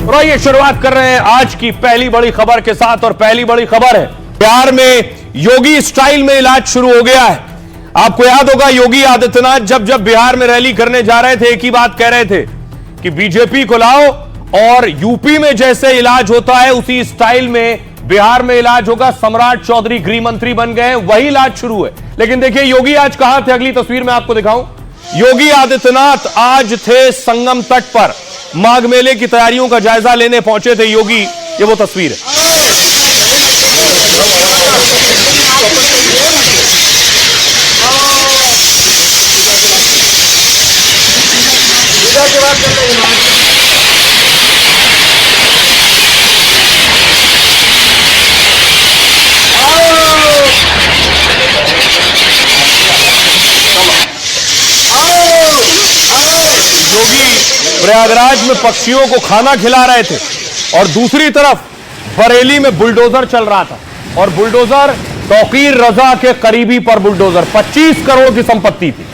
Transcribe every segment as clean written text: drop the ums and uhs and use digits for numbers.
और आइए शुरुआत कर रहे हैं आज की पहली बड़ी खबर के साथ। और पहली बड़ी खबर है, बिहार में योगी स्टाइल में इलाज शुरू हो गया है। आपको याद होगा, योगी आदित्यनाथ जब बिहार में रैली करने जा रहे थे, एक ही बात कह रहे थे कि बीजेपी को लाओ और यूपी में जैसे इलाज होता है उसी स्टाइल में बिहार में इलाज होगा। सम्राट चौधरी गृह मंत्री बन गए, वही इलाज शुरू है। लेकिन देखिए योगी आज कहां थे, अगली तस्वीर में आपको दिखाऊं। योगी आदित्यनाथ आज थे संगम तट पर, माघ मेले की तैयारियों का जायजा लेने पहुंचे थे योगी। ये वो तस्वीर है। योगी प्रयागराज में पक्षियों को खाना खिला रहे थे और दूसरी तरफ बरेली में बुलडोजर चल रहा था। और बुलडोजर तौकीर रजा के करीबी पर बुलडोजर 25 करोड़ की संपत्ति थी।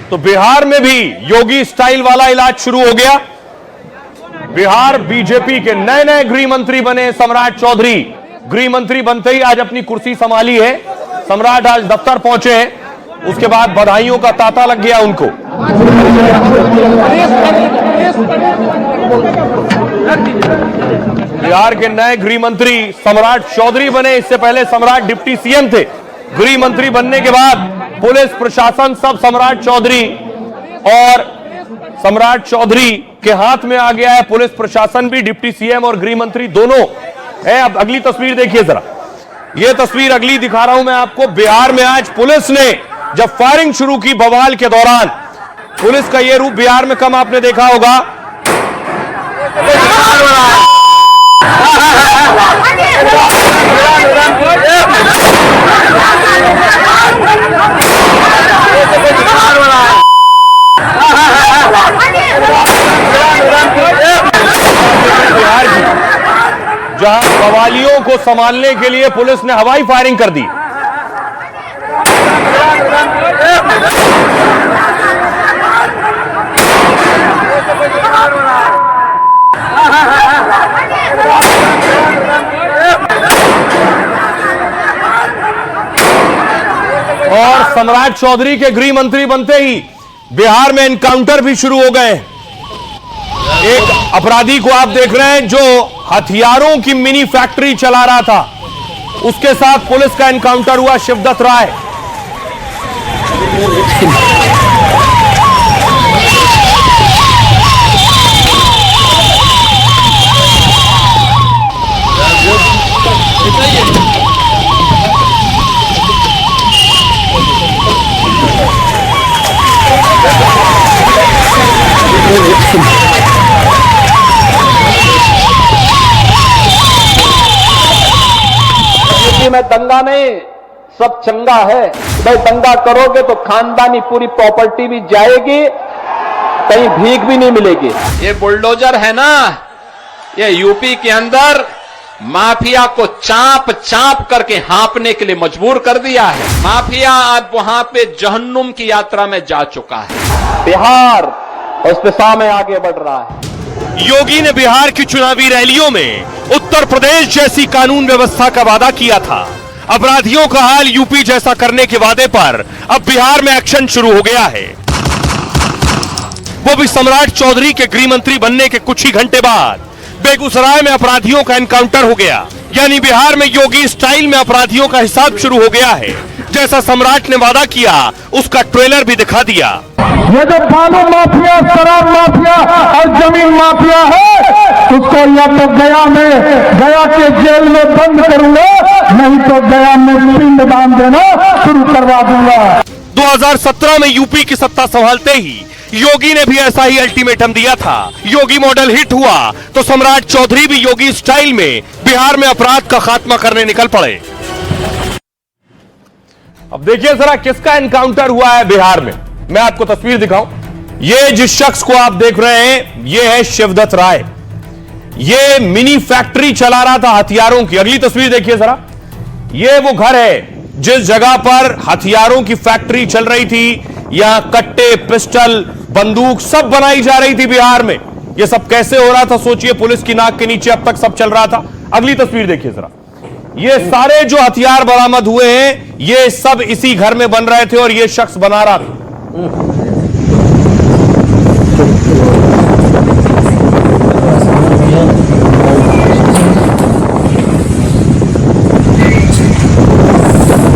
तो बिहार में भी योगी स्टाइल वाला इलाज शुरू हो गया। बिहार बीजेपी के नए नए गृह मंत्री बने सम्राट चौधरी। गृह मंत्री बनते ही आज अपनी कुर्सी संभाली है सम्राट, आज दफ्तर पहुंचे हैं। उसके बाद बधाइयों का तांता लग गया उनको। बिहार के नए गृह मंत्री सम्राट चौधरी बने। इससे पहले सम्राट डिप्टी सीएम थे। गृह मंत्री बनने के बाद पुलिस प्रशासन सब सम्राट चौधरी और सम्राट चौधरी के हाथ में आ गया है। पुलिस प्रशासन भी, डिप्टी सीएम और गृह मंत्री दोनों है। अब अगली तस्वीर देखिए जरा, यह तस्वीर अगली दिखा रहा हूं मैं आपको। बिहार में आज पुलिस ने जब फायरिंग शुरू की बवाल के दौरान, पुलिस का यह रूप बिहार में कम आपने देखा होगा। बिहार की जहां बवालियों को संभालने के लिए पुलिस ने हवाई फायरिंग कर दी। और सम्राट चौधरी के गृह मंत्री बनते ही बिहार में एनकाउंटर भी शुरू हो गए। एक अपराधी को आप देख रहे हैं जो हथियारों की मिनी फैक्ट्री चला रहा था, उसके साथ पुलिस का एनकाउंटर हुआ। शिवदत्त राय में दंगा नहीं, सब चंगा है। भाई दंगा करोगे तो खानदानी पूरी प्रॉपर्टी भी जाएगी, कहीं भीख भी नहीं मिलेगी। ये बुलडोजर है ना, ये यूपी के अंदर माफिया को चाप चाप करके हाँपने के लिए मजबूर कर दिया है। माफिया अब वहां पे जहन्नुम की यात्रा में जा चुका है। बिहार उस दिशा में आगे बढ़ रहा है। योगी ने बिहार की चुनावी रैलियों में उत्तर प्रदेश जैसी कानून व्यवस्था का वादा किया था। अपराधियों का हाल यूपी जैसा करने के वादे पर अब बिहार में एक्शन शुरू हो गया है, वो भी सम्राट चौधरी के गृह मंत्री बनने के कुछ ही घंटे बाद। बेगूसराय में अपराधियों का एनकाउंटर हो गया, यानी बिहार में योगी स्टाइल में अपराधियों का हिसाब शुरू हो गया है। जैसा सम्राट ने वादा किया उसका ट्रेलर भी दिखा दिया। ये जो बालू माफिया, शराब माफिया और जमीन माफिया है, उसको या तो गया के जेल में बंद करूंगा, नहीं तो गया में पिंडदान देना शुरू करवा दूंगा। 2017 में यूपी की सत्ता संभालते ही योगी ने भी ऐसा ही अल्टीमेटम दिया था। योगी मॉडल हिट हुआ तो सम्राट चौधरी भी योगी स्टाइल में बिहार में अपराध का खात्मा करने निकल पड़े। अब देखिए जरा किसका एनकाउंटर हुआ है बिहार में। मैं आपको तस्वीर दिखाऊं। ये जिस शख्स को आप देख रहे हैं ये है शिवदत्त राय। ये मिनी फैक्ट्री चला रहा था हथियारों की। अगली तस्वीर देखिए जरा। ये वो घर है जिस जगह पर हथियारों की फैक्ट्री चल रही थी। यहां कट्टे, पिस्टल, बंदूक सब बनाई जा रही थी बिहार में। ये सब कैसे हो रहा था सोचिए। पुलिस की नाक के नीचे अब तक सब चल रहा था। अगली तस्वीर देखिए जरा। ये सारे जो हथियार बरामद हुए हैं ये सब इसी घर में बन रहे थे और ये शख्स बना रहा था।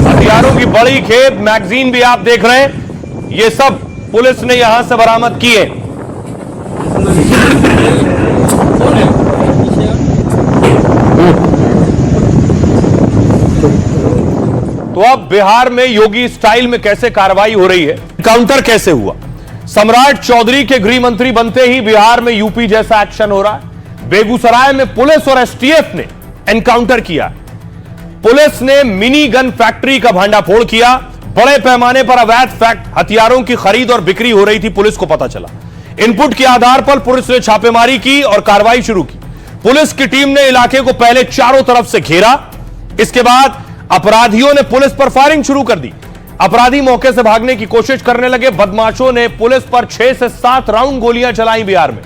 हथियारों की बड़ी खेप, मैगजीन भी आप देख रहे हैं। ये सब पुलिस ने यहां से बरामद किए। तो अब बिहार में योगी स्टाइल में कैसे कार्रवाई हो रही है, काउंटर कैसे हुआ। सम्राट चौधरी के गृह मंत्री बनते ही बिहार में यूपी जैसा एक्शन हो रहा है। बेगूसराय में पुलिस और एसटीएफ ने एनकाउंटर किया। पुलिस ने मिनी गन फैक्ट्री का भांडाफोड़ किया। बड़े पैमाने पर अवैध हथियारों की खरीद और बिक्री हो रही थी, पुलिस को पता चला। इनपुट के आधार पर पुलिस ने छापेमारी की और कार्रवाई शुरू की। पुलिस की टीम ने इलाके को पहले चारों तरफ से घेरा। इसके बाद अपराधियों ने पुलिस पर फायरिंग शुरू कर दी। अपराधी मौके से भागने की कोशिश करने लगे। बदमाशों ने पुलिस पर 6 से 7 राउंड गोलियां चलाई बिहार में।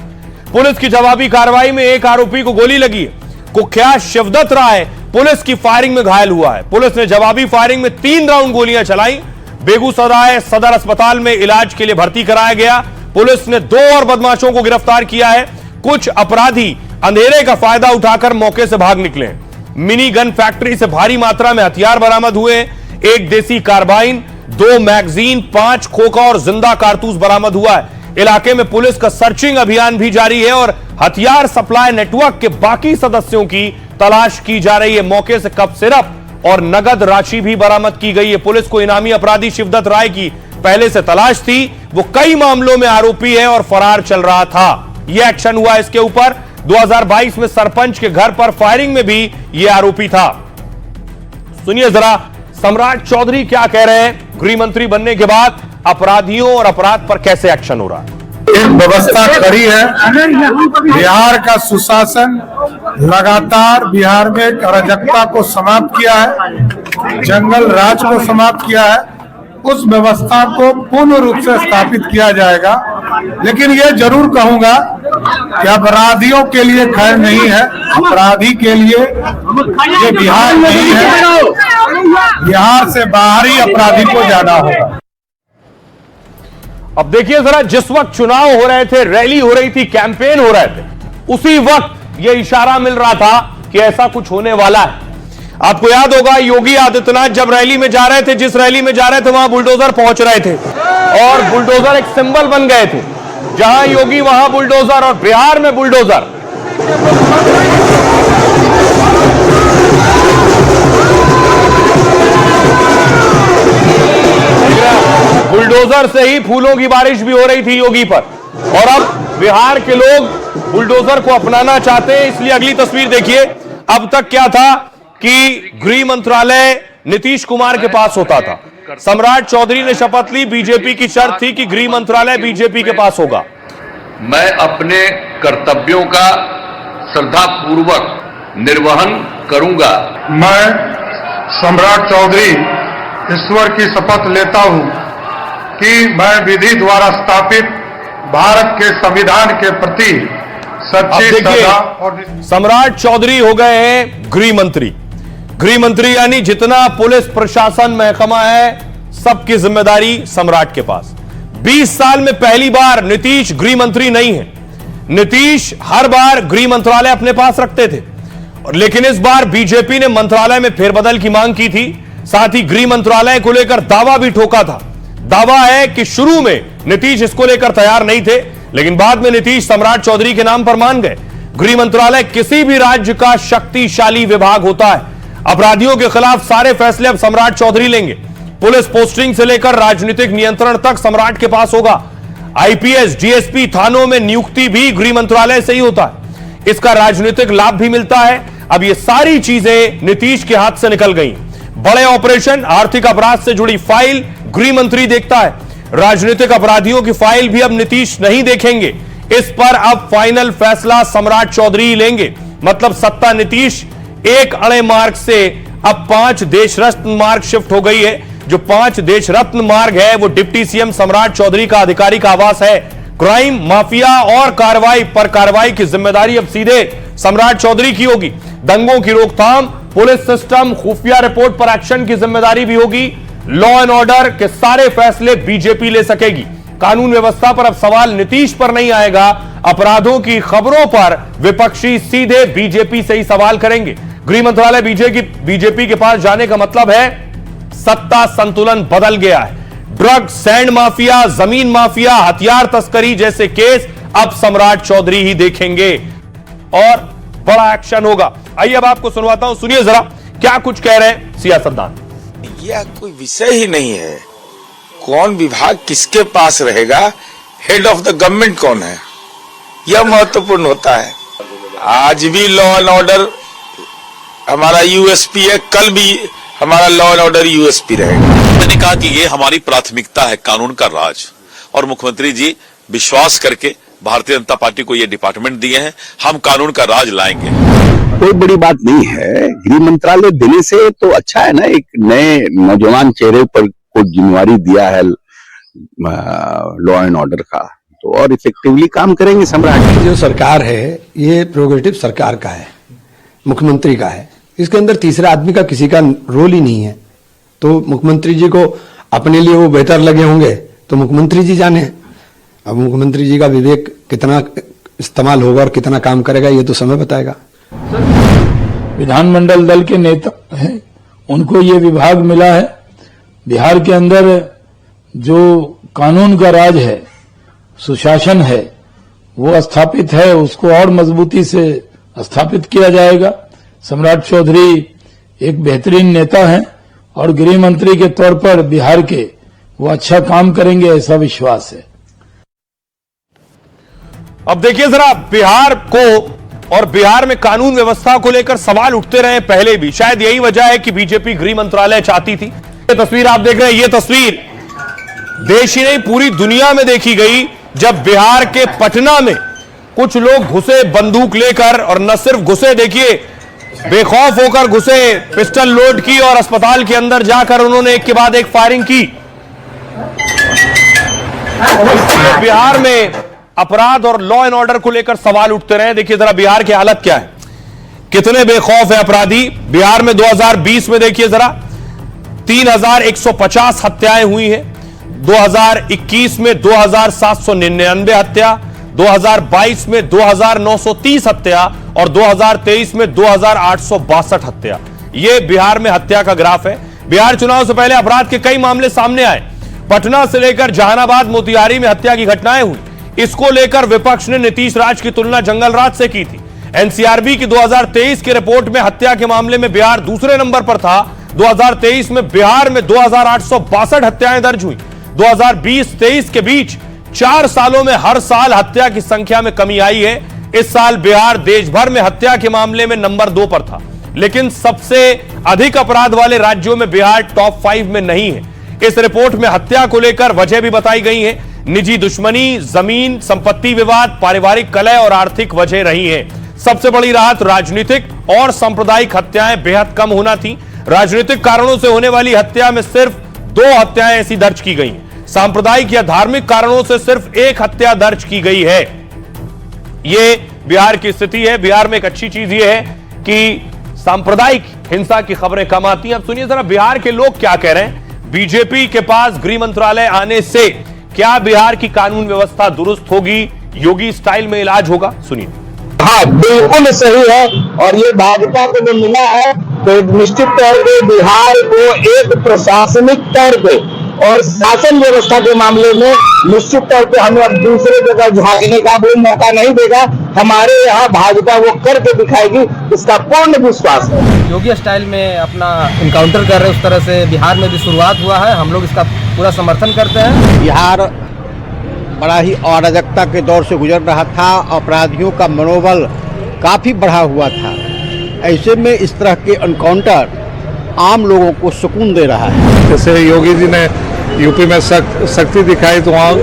पुलिस की जवाबी कार्रवाई में एक आरोपी को गोली लगी है। कुख्यात शिवदत्त राय पुलिस की फायरिंग में घायल हुआ है। पुलिस ने जवाबी फायरिंग में 3 राउंड गोलियां चलाई। बेगूसराय सदर अस्पताल में इलाज के लिए भर्ती कराया गया। पुलिस ने 2 और बदमाशों को गिरफ्तार किया है। कुछ अपराधी अंधेरे का फायदा उठाकर मौके से भाग निकले। मिनी गन फैक्ट्री से भारी मात्रा में हथियार बरामद हुए। 1 देसी कार्बाइन, 2 मैगजीन, 5 खोखा और जिंदा कारतूस बरामद हुआ है। इलाके में पुलिस का सर्चिंग अभियान भी जारी है और हथियार सप्लाई नेटवर्क के बाकी सदस्यों की तलाश की जा रही है। मौके से कप सिरप और नगद राशि भी बरामद की गई है। पुलिस को इनामी अपराधी शिवदत्त राय की पहले से तलाश थी। वो कई मामलों में आरोपी है और फरार चल रहा था। यह एक्शन हुआ इसके ऊपर। 2022 में सरपंच के घर पर फायरिंग में भी यह आरोपी था। सुनिए जरा सम्राट चौधरी क्या कह रहे हैं। गृह मंत्री बनने के बाद अपराधियों और अपराध पर कैसे एक्शन हो रहा है। एक व्यवस्था खड़ी है। बिहार का सुशासन लगातार बिहार में अराजकता को समाप्त किया है, जंगल राज को समाप्त किया है। उस व्यवस्था को पूर्ण रूप से स्थापित किया जाएगा। लेकिन यह जरूर कहूंगा कि अपराधियों के लिए खैर नहीं है। अपराधी के लिए ये बिहार नहीं है। बिहार से बाहरी अपराधी को जाना होगा। अब देखिए जरा, जिस वक्त चुनाव हो रहे थे, रैली हो रही थी, कैंपेन हो रहे थे, उसी वक्त यह इशारा मिल रहा था कि ऐसा कुछ होने वाला है। आपको याद होगा योगी आदित्यनाथ जब रैली में जा रहे थे, जिस रैली में जा रहे थे वहां बुलडोजर पहुंच रहे थे और बुलडोजर एक सिंबल बन गए थे। जहां योगी वहां बुलडोजर और बिहार में बुलडोजर। बुलडोजर से ही फूलों की बारिश भी हो रही थी योगी पर। और अब बिहार के लोग बुलडोजर को अपनाना चाहते हैं। इसलिए अगली तस्वीर देखिए। अब तक क्या था कि गृह मंत्रालय नीतीश कुमार के पास होता था। सम्राट चौधरी ने शपथ ली। बीजेपी की शर्त थी कि गृह मंत्रालय बीजेपी के पास होगा। मैं अपने कर्तव्यों का श्रद्धापूर्वक निर्वहन करूंगा। मैं सम्राट चौधरी ईश्वर की शपथ लेता हूं कि मैं विधि द्वारा स्थापित भारत के संविधान के प्रति सच्ची श्रद्धा और सम्राट चौधरी हो गए हैं गृह मंत्री। गृह मंत्री यानी जितना पुलिस प्रशासन महकमा है सबकी जिम्मेदारी सम्राट के पास। 20 साल में पहली बार नीतीश गृह मंत्री नहीं है। नीतीश हर बार गृह मंत्रालय अपने पास रखते थे, और लेकिन इस बार बीजेपी ने मंत्रालय में फेरबदल की मांग की थी। साथ ही गृह मंत्रालय को लेकर दावा भी ठोका था। दावा है कि शुरू में नीतीश इसको लेकर तैयार नहीं थे, लेकिन बाद में नीतीश सम्राट चौधरी के नाम पर मान गए। गृह मंत्रालय किसी भी राज्य का शक्तिशाली विभाग होता है। अपराधियों के खिलाफ सारे फैसले अब सम्राट चौधरी लेंगे। पुलिस पोस्टिंग से लेकर राजनीतिक नियंत्रण तक सम्राट के पास होगा। आईपीएस, डीएसपी, थानों में नियुक्ति भी गृह मंत्रालय से ही होता है। इसका राजनीतिक लाभ भी मिलता है। अब ये सारी चीजें नीतीश के हाथ से निकल गई। बड़े ऑपरेशन, आर्थिक अपराध से जुड़ी फाइल गृह मंत्री देखता है। राजनीतिक अपराधियों की फाइल भी अब नीतीश नहीं देखेंगे। इस पर अब फाइनल फैसला सम्राट चौधरी ही लेंगे। मतलब सत्ता नीतीश एक अणे मार्ग से अब 5 देश रत्न मार्ग शिफ्ट हो गई है। जो 5 देश रत्न मार्ग है वो डिप्टी सीएम सम्राट चौधरी का आधिकारिक आवास है। क्राइम, माफिया और कार्रवाई पर कार्रवाई की जिम्मेदारी अब सीधे सम्राट चौधरी की होगी। दंगों की रोकथाम, पुलिस सिस्टम, खुफिया रिपोर्ट पर एक्शन की जिम्मेदारी भी होगी। लॉ एंड ऑर्डर के सारे फैसले बीजेपी ले सकेगी। कानून व्यवस्था पर अब सवाल नीतीश पर नहीं आएगा। अपराधों की खबरों पर विपक्षी सीधे बीजेपी से ही सवाल करेंगे। गृह मंत्रालय बीजेपी के पास जाने का मतलब है सत्ता संतुलन बदल गया है। ड्रग, सैंड माफिया, जमीन माफिया, हथियार तस्करी जैसे केस अब सम्राट चौधरी ही देखेंगे और बड़ा एक्शन होगा। आइए अब आपको सुनवाता हूं, सुनिए जरा क्या कुछ कह रहे हैं सियासतदान। यह कोई विषय ही नहीं है। कौन विभाग किसके पास रहेगा, हेड ऑफ द गवर्नमेंट कौन है, यह महत्वपूर्ण होता है। आज भी लॉ एंड ऑर्डर हमारा यूएसपी है, कल भी हमारा लॉ एंड ऑर्डर यूएसपी रहेगा। मैंने कहा कि ये हमारी प्राथमिकता है, कानून का राज, और मुख्यमंत्री जी विश्वास करके भारतीय जनता पार्टी को ये डिपार्टमेंट दिए हैं। हम कानून का राज लाएंगे। कोई बड़ी बात नहीं है। गृह मंत्रालय देने से तो अच्छा है ना, एक नए नौजवान चेहरे पर को जिम्मेवारी दिया है लॉ एंड ऑर्डर का, तो और इफेक्टिवली काम करेंगे सम्राट। जो सरकार है ये प्रोग्रेटिव सरकार का है, मुख्यमंत्री का है। इसके अंदर तीसरा आदमी का किसी का रोल ही नहीं है। तो मुख्यमंत्री जी को अपने लिए वो बेहतर लगे होंगे तो मुख्यमंत्री जी जाने। अब मुख्यमंत्री जी का विवेक कितना इस्तेमाल होगा और कितना काम करेगा ये तो समय बताएगा। विधानमंडल दल के नेता हैं, उनको ये विभाग मिला है। बिहार के अंदर जो कानून का राज है, सुशासन है, वो स्थापित है, उसको और मजबूती से स्थापित किया जाएगा। सम्राट चौधरी एक बेहतरीन नेता हैं और गृह मंत्री के तौर पर बिहार के वो अच्छा काम करेंगे, ऐसा विश्वास है। अब देखिए जरा बिहार को और बिहार में कानून व्यवस्था को लेकर सवाल उठते रहे पहले भी। शायद यही वजह है कि बीजेपी गृह मंत्रालय चाहती थी। ये तस्वीर आप देख रहे हैं, ये तस्वीर देश ही नहीं पूरी दुनिया में देखी गई जब बिहार के पटना में कुछ लोग घुसे बंदूक लेकर, और न सिर्फ घुसे, देखिए बेखौफ होकर घुसे, पिस्टल लोड की और अस्पताल के अंदर जाकर उन्होंने एक के बाद एक फायरिंग की। बिहार में अपराध और लॉ एंड ऑर्डर को लेकर सवाल उठते रहे। देखिए जरा बिहार की हालत क्या है, कितने बेखौफ है अपराधी। बिहार में 2020 में देखिए जरा 3150 हत्याएं हुई हैं। 2021 में 2799 हत्या, 2022 में 2930 हत्या और 2023 में 2862 हत्या। यह बिहार में हत्या का ग्राफ है। बिहार चुनाव से पहले अपराध के कई मामले सामने आए। पटना से लेकर जहानाबाद, मोतिहारी में हत्या की घटनाएं हुई। इसको लेकर विपक्ष ने नीतीश राज की तुलना जंगल राज से की थी। एनसीआरबी की 2023 की रिपोर्ट में हत्या के मामले में बिहार दूसरे नंबर पर था। 2023 में बिहार में 2862 हत्याएं दर्ज हुई। 2020-23 के बीच 4 सालों में हर साल हत्या की संख्या में कमी आई है। इस साल बिहार देश भर में हत्या के मामले में नंबर 2 पर था, लेकिन सबसे अधिक अपराध वाले राज्यों में बिहार टॉप 5 में नहीं है। इस रिपोर्ट में हत्या को लेकर वजह भी बताई गई है। निजी दुश्मनी, जमीन संपत्ति विवाद, पारिवारिक कलह और आर्थिक वजह रही है। सबसे बड़ी राहत राजनीतिक और सांप्रदायिक हत्याएं बेहद कम होना थी। राजनीतिक कारणों से होने वाली हत्या में सिर्फ 2 हत्याएं ऐसी दर्ज की गई। सांप्रदायिक या धार्मिक कारणों से सिर्फ 1 हत्या दर्ज की गई है। यह बिहार की स्थिति है। बिहार में एक अच्छी चीज यह है कि सांप्रदायिक हिंसा की खबरें कम आती हैं। अब सुनिए जरा बिहार के लोग क्या कह रहे हैं। बीजेपी के पास गृह मंत्रालय आने से क्या बिहार की कानून व्यवस्था दुरुस्त होगी, योगी स्टाइल में इलाज होगा? सुनिए। हाँ, बिल्कुल सही है। और ये भाजपा को जो मिला है तो निश्चित तौर पे बिहार को एक प्रशासनिक तौर पे और शासन व्यवस्था के मामले में निश्चित तौर पे हमें अब दूसरे जगह झांकने का भी मौका नहीं देगा। हमारे यहाँ भाजपा वो करके दिखाएगी, इसका पूर्ण विश्वास है। योगी स्टाइल में अपना इनकाउंटर कर रहे हैं, उस तरह से बिहार में भी शुरुआत हुआ है। हम लोग इसका पूरा समर्थन करते हैं। बिहार बड़ा ही अराजकता के दौर से गुजर रहा था। अपराधियों का मनोबल काफ़ी बढ़ा हुआ था। ऐसे में इस तरह के एनकाउंटर आम लोगों को सुकून दे रहा है। जैसे योगी जी ने यूपी में सख्ती दिखाई तो वहाँ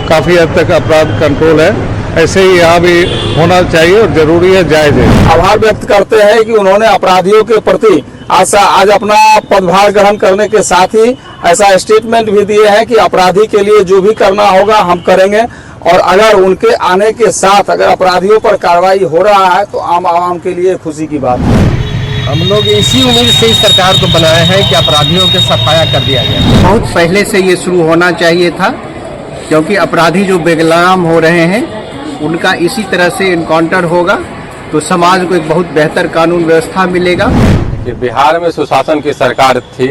काफ़ी हद तक अपराध कंट्रोल है, ऐसे ही यहाँ भी होना चाहिए और जरूरी है, जायज है। आभार व्यक्त करते हैं कि उन्होंने अपराधियों के प्रति आज अपना पदभार ग्रहण करने के साथ ही ऐसा स्टेटमेंट भी दिए हैं कि अपराधी के लिए जो भी करना होगा हम करेंगे, और अगर उनके आने के साथ अगर अपराधियों पर कार्रवाई हो रहा है तो आम आवाम के लिए खुशी की बात है। हम लोग इसी उम्मीद से इस सरकार को बनाए हैं कि अपराधियों के सफाया कर दिया गया। बहुत पहले से ये शुरू होना चाहिए था, क्योंकि अपराधी जो बेगुनाह हो रहे हैं उनका इसी तरह से इनकाउंटर होगा तो समाज को एक बहुत बेहतर कानून व्यवस्था मिलेगा। कि बिहार में सुशासन की सरकार थी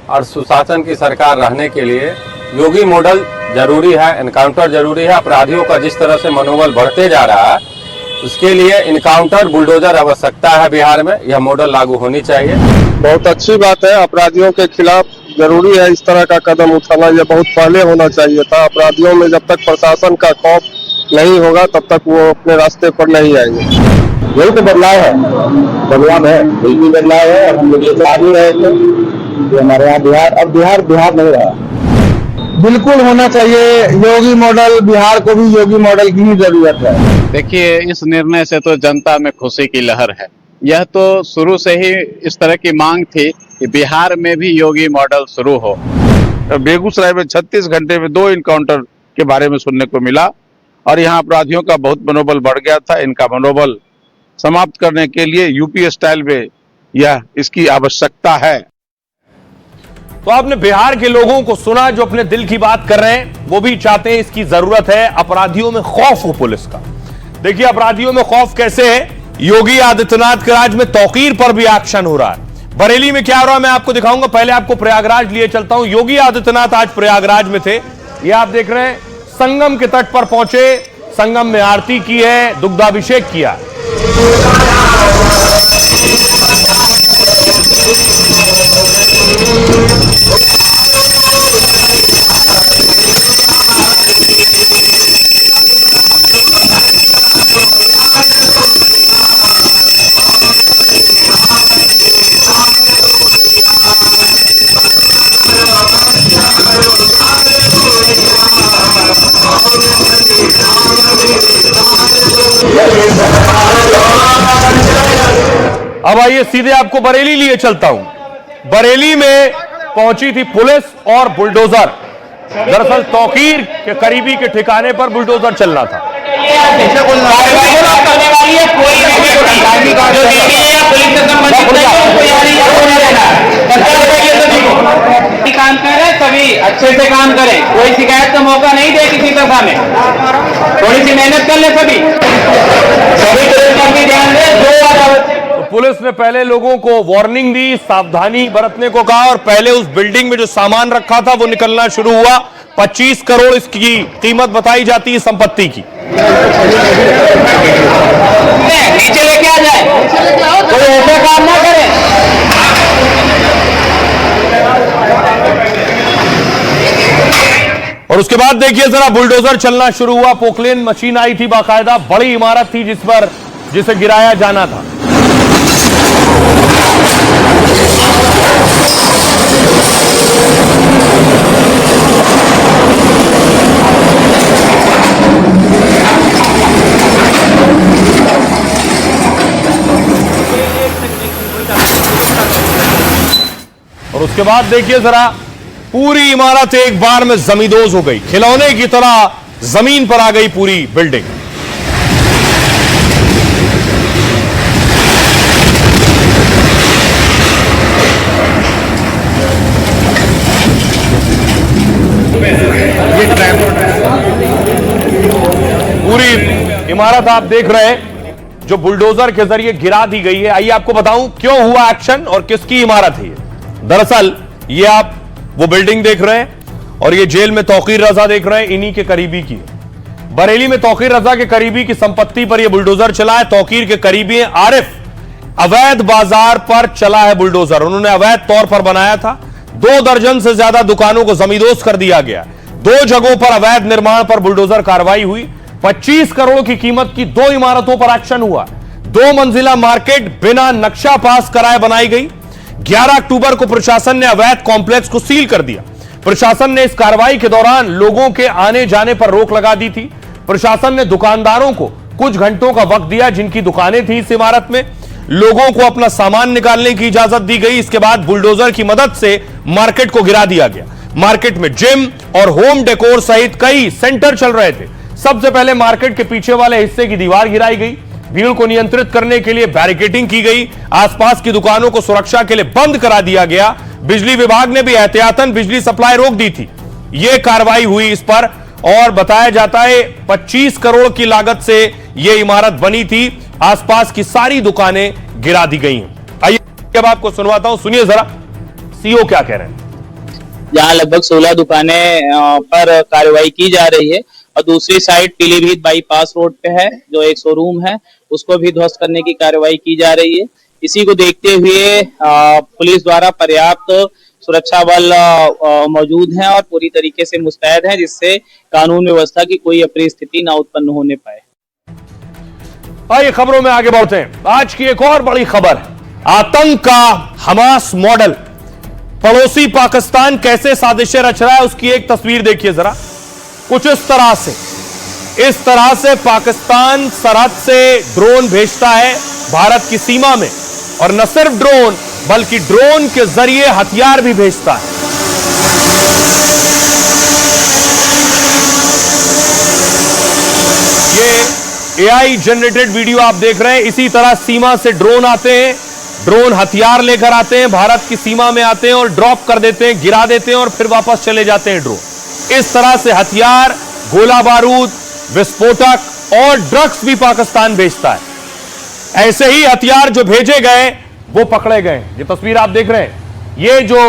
और सुशासन की सरकार रहने के लिए योगी मॉडल जरूरी है, एनकाउंटर जरूरी है। अपराधियों का जिस तरह से मनोबल बढ़ते जा रहा है उसके लिए इनकाउंटर बुलडोजर आवश्यकता है। बिहार में यह मॉडल लागू होनी चाहिए। बहुत अच्छी बात है, अपराधियों के खिलाफ जरूरी है इस तरह का कदम उठाना। यह बहुत पहले होना चाहिए था। अपराधियों में जब तक प्रशासन का खौफ नहीं होगा तब तक वो अपने रास्ते पर नहीं आएंगे। यही तो बदलाव है, बिल्कुल बदलाव है। और हम लोग ही रहे थे कि हमारे यहाँ बिहार, अब बिहार नहीं रहा। बिल्कुल होना चाहिए योगी मॉडल। बिहार को भी योगी मॉडल की ही जरूरत है। देखिए, इस निर्णय से तो जनता में खुशी की लहर है। यह तो शुरू से ही इस तरह की मांग थी कि बिहार में भी योगी मॉडल शुरू हो। बेगूसराय में 36 घंटे में 2 इनकाउंटर के बारे में सुनने को मिला और यहाँ अपराधियों का बहुत मनोबल बढ़ गया था। इनका मनोबल समाप्त करने के लिए यूपी स्टाइल में यह इसकी आवश्यकता है। तो आपने बिहार के लोगों को सुना जो अपने दिल की बात कर रहे हैं। वो भी चाहते हैं, इसकी जरूरत है, अपराधियों में खौफ हो पुलिस का। देखिए अपराधियों में खौफ कैसे है। योगी आदित्यनाथ के राज में तौकीर पर भी एक्शन हो रहा है। बरेली में क्या हो रहा है मैं आपको दिखाऊंगा। पहले आपको प्रयागराज लिए चलता हूं। योगी आदित्यनाथ आज प्रयागराज में थे। ये आप देख रहे हैं, संगम के तट पर पहुंचे, संगम में आरती की है, दुग्धाभिषेक किया। अब आइए सीधे आपको बरेली लिए चलता हूं। बरेली में पहुंची थी पुलिस और बुलडोजर। दरअसल तौकीर के करीबी के ठिकाने पर बुलडोजर चलना था। काम करें सभी अच्छे से काम करें, कोई शिकायत का मौका नहीं दे किसी तरह में। थोड़ी सी मेहनत कर ले सभी ध्यान दे। पुलिस ने पहले लोगों को वार्निंग दी, सावधानी बरतने को कहा और पहले उस बिल्डिंग में जो सामान रखा था वो निकलना शुरू हुआ। 25 करोड़ इसकी कीमत बताई जाती है संपत्ति की। नीचे लेके आ जाए, कोई ऐसा काम ना करे। और उसके बाद देखिए जरा बुलडोजर चलना शुरू हुआ। पोकलेन मशीन आई थी, बाकायदा बड़ी इमारत थी जिसे गिराया जाना था। और उसके बाद देखिए जरा, पूरी इमारत एक बार में जमींदोज हो गई। खिलौने की तरह जमीन पर आ गई पूरी बिल्डिंग। पूरी इमारत आप देख रहे हैं जो बुलडोजर के जरिए गिरा दी गई है। आइए आपको बताऊं क्यों हुआ एक्शन और किसकी इमारत है ये। दरअसल ये आप वो बिल्डिंग देख रहे हैं और ये जेल में तौकीर रजा देख रहे हैं, इन्हीं के करीबी की है। बरेली में तौकीर रजा के करीबी की संपत्ति पर यह बुलडोजर चला है। तौकीर के करीबी हैं आरिफ। अवैध बाजार पर चला है बुलडोजर। उन्होंने अवैध तौर पर बनाया था। 2 दर्जन से ज्यादा दुकानों को जमींदोज कर दिया गया। 2 जगहों पर अवैध निर्माण पर बुलडोजर कार्रवाई हुई। 25 करोड़ की कीमत की 2 इमारतों पर एक्शन हुआ। 2 मंजिला मार्केट बिना नक्शा पास कराए बनाई गई। 11 अक्टूबर को प्रशासन ने अवैध कॉम्प्लेक्स को सील कर दिया। प्रशासन ने इस कार्रवाई के दौरान लोगों के आने जाने पर रोक लगा दी थी। प्रशासन ने दुकानदारों को कुछ घंटों का वक्त दिया जिनकी दुकानें थी इस इमारत में। लोगों को अपना सामान निकालने की इजाजत दी गई। इसके बाद बुलडोजर की मदद से मार्केट को गिरा दिया गया। मार्केट में जिम और होम डेकोर सहित कई सेंटर चल रहे थे। सबसे पहले मार्केट के पीछे वाले हिस्से की दीवार गिराई गई। भीड़ को नियंत्रित करने के लिए बैरिकेडिंग की गई। आसपास की दुकानों को सुरक्षा के लिए बंद करा दिया गया। बिजली विभाग ने भी एहतियातन बिजली सप्लाई रोक दी थी। यह कार्रवाई हुई इस पर, और बताया जाता है 25 करोड़ की लागत से यह इमारत बनी थी। आसपास की सारी दुकानें गिरा दी गई हैं। आइए अब आपको सुनवाता हूं, सुनिए जरा सीओ क्या कह रहे हैं। जहां लगभग 16 दुकानें पर कार्रवाई की जा रही है और दूसरी साइड पीलीभीत बाईपास रोड पे है जो एक शोरूम है, उसको भी ध्वस्त करने की कार्रवाई की जा रही है। इसी को देखते हुए पुलिस द्वारा पर्याप्त सुरक्षा बल मौजूद हैं और पूरी तरीके से मुस्तैद हैं, जिससे कानून व्यवस्था की कोई अप्रिय स्थिति न उत्पन्न होने पाए। आइए खबरों में आगे बढ़ते हैं। आज की एक और बड़ी खबर, आतंक का हमास मॉडल। पड़ोसी पाकिस्तान कैसे साजिशें रच रहा है उसकी एक तस्वीर देखिए जरा। कुछ इस तरह से पाकिस्तान सरहद से ड्रोन भेजता है भारत की सीमा में, और न सिर्फ ड्रोन बल्कि ड्रोन के जरिए हथियार भी भेजता है। ये एआई जनरेटेड वीडियो आप देख रहे हैं। इसी तरह सीमा से ड्रोन आते हैं, ड्रोन हथियार लेकर आते हैं, भारत की सीमा में आते हैं और ड्रॉप कर देते हैं, गिरा देते हैं और फिर वापस चले जाते हैं ड्रोन। इस तरह से हथियार, गोला बारूद, विस्फोटक और ड्रग्स भी पाकिस्तान भेजता है। ऐसे ही हथियार जो भेजे गए वो पकड़े गए। ये तस्वीर आप देख रहे हैं, ये जो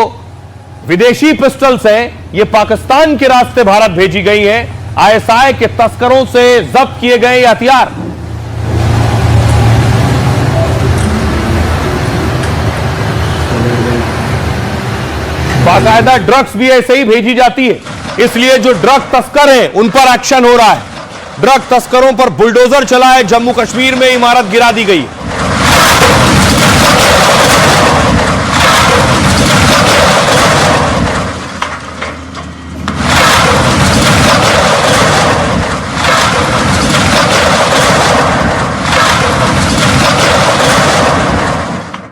विदेशी पिस्टल्स हैं ये पाकिस्तान के रास्ते भारत भेजी गई है। आईएसआई के तस्करों से जब्त किए गए हथियार। बाकायदा ड्रग्स भी ऐसे ही भेजी जाती है, इसलिए जो ड्रग तस्कर हैं उन पर एक्शन हो रहा है। ड्रग तस्करों पर बुलडोजर चला है। जम्मू कश्मीर में इमारत गिरा दी गई।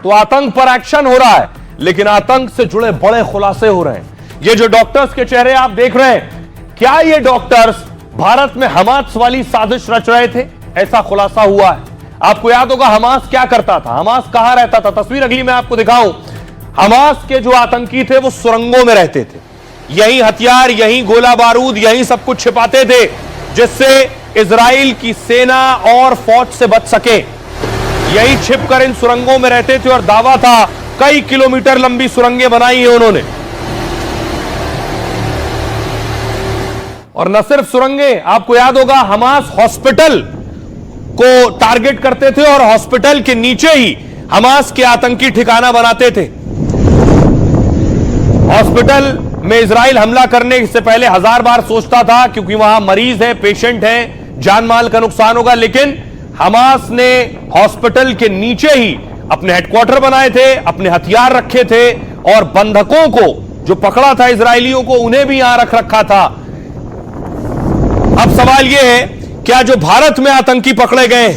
तो आतंक पर एक्शन हो रहा है, लेकिन आतंक से जुड़े बड़े खुलासे हो रहे हैं। ये जो डॉक्टर्स के चेहरे आप देख रहे हैं, क्या ये डॉक्टर्स भारत में हमास वाली साजिश रच रहे थे? ऐसा खुलासा हुआ है। आपको याद होगा हमास क्या करता था, हमास कहां रहता था। तस्वीर अगली मैं आपको दिखाऊं। हमास के जो आतंकी थे वो सुरंगों में रहते थे। यही हथियार, यही गोला बारूद, यही सब कुछ छिपाते थे, जिससे इजराइल की सेना और फौज से बच सके। यही छिपकर इन सुरंगों में रहते थे और दावा था कई किलोमीटर लंबी सुरंगें बनाई हैं उन्होंने। और न सिर्फ सुरंगें, आपको याद होगा हमास हॉस्पिटल को टारगेट करते थे और हॉस्पिटल के नीचे ही हमास के आतंकी ठिकाना बनाते थे। हॉस्पिटल में इजराइल हमला करने से पहले 1000 बार सोचता था, क्योंकि वहां मरीज है, पेशेंट है, जान माल का नुकसान होगा। लेकिन हमास ने हॉस्पिटल के नीचे ही अपने हेडक्वार्टर बनाए थे, अपने हथियार रखे थे और बंधकों को जो पकड़ा था इजरायलियों को, उन्हें भी यहां रख रखा था। अब सवाल यह है, क्या जो भारत में आतंकी पकड़े गए,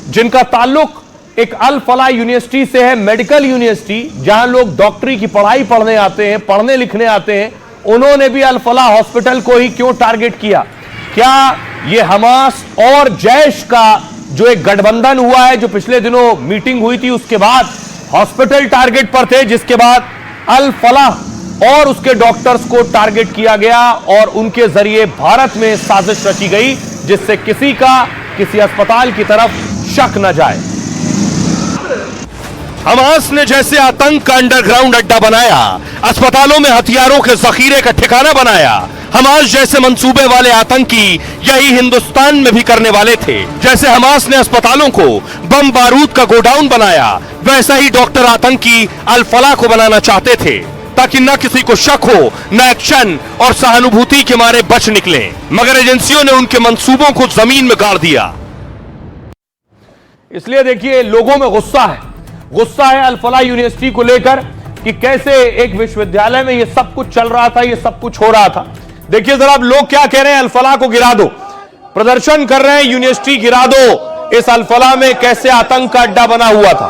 जिनका ताल्लुक एक अल फलाह यूनिवर्सिटी से है, मेडिकल यूनिवर्सिटी, जहां लोग डॉक्टरी की पढ़ाई पढ़ने आते हैं, पढ़ने लिखने आते हैं, उन्होंने भी अल फलाह हॉस्पिटल को ही क्यों टारगेट किया? क्या यह हमास और जैश का जो एक गठबंधन हुआ है, जो पिछले दिनों मीटिंग हुई थी, उसके बाद हॉस्पिटल टारगेट पर थे, जिसके बाद अल फलाह और उसके डॉक्टर्स को टारगेट किया गया और उनके जरिए भारत में साजिश रची गई, जिससे किसी का किसी अस्पताल की तरफ शक न जाए। हमास ने जैसे आतंक का अंडरग्राउंड अड्डा बनाया, अस्पतालों में हथियारों के जखीरे का ठिकाना बनाया, हमास जैसे मंसूबे वाले आतंकी यही हिंदुस्तान में भी करने वाले थे। जैसे हमास ने अस्पतालों को बम बारूद का गोडाउन बनाया, वैसा ही डॉक्टर आतंकी अल फलाह को बनाना चाहते थे। ताकि न किसी को शक हो, न एक्शन और सहानुभूति के मारे बच निकले, मगर एजेंसियों ने उनके मंसूबों को जमीन में गाड़ दिया। इसलिए देखिए, लोगों में गुस्सा है अल फलाह यूनिवर्सिटी को लेकर कि कैसे एक विश्वविद्यालय में ये सब कुछ चल रहा था, ये सब कुछ हो रहा था। देखिए जरा अब लोग क्या कह रहे हैं, अल फलाह को गिरा दो, प्रदर्शन कर रहे हैं, यूनिवर्सिटी गिरा दो। इस अल फलाह में कैसे आतंक का अड्डा बना हुआ था।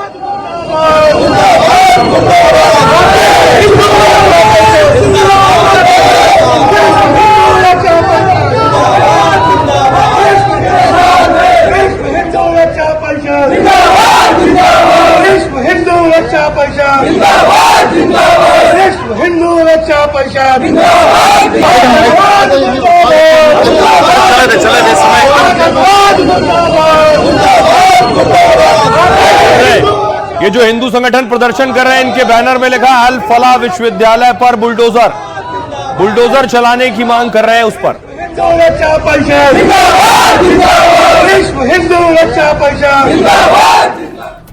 ये जो हिंदू संगठन प्रदर्शन कर रहे हैं, इनके बैनर में लिखा अल फलाह विश्वविद्यालय पर बुलडोजर चलाने की मांग कर रहे हैं। उस पर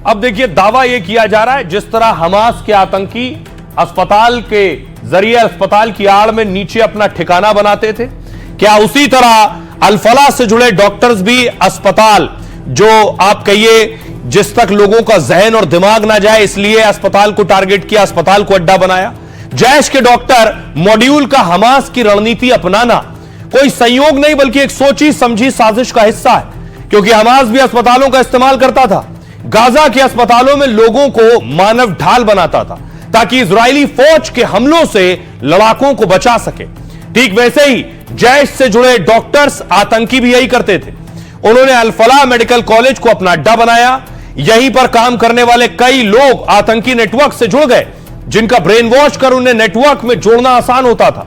अब देखिए, दावा यह किया जा रहा है जिस तरह हमास के आतंकी अस्पताल के जरिए अस्पताल की आड़ में नीचे अपना ठिकाना बनाते थे, क्या उसी तरह अल फलाह से जुड़े डॉक्टर्स भी अस्पताल, जो आप कहिए जिस तक लोगों का जहन और दिमाग ना जाए इसलिए अस्पताल को टारगेट किया, अस्पताल को अड्डा बनाया। जैश के डॉक्टर मॉड्यूल का हमास की रणनीति अपनाना कोई संयोग नहीं बल्कि एक सोची समझी साजिश का हिस्सा है, क्योंकि हमास भी अस्पतालों का इस्तेमाल करता था। गाजा के अस्पतालों में लोगों को मानव ढाल बनाता था ताकि इजरायली फौज के हमलों से लड़ाकों को बचा सके। ठीक वैसे ही जैश से जुड़े डॉक्टर्स, आतंकी भी यही करते थे। उन्होंने अल फलाह मेडिकल कॉलेज को अपना अड्डा बनाया। यहीं पर काम करने वाले कई लोग आतंकी नेटवर्क से जुड़ गए, जिनका ब्रेन वॉश कर उन्हें नेटवर्क में जोड़ना आसान होता था।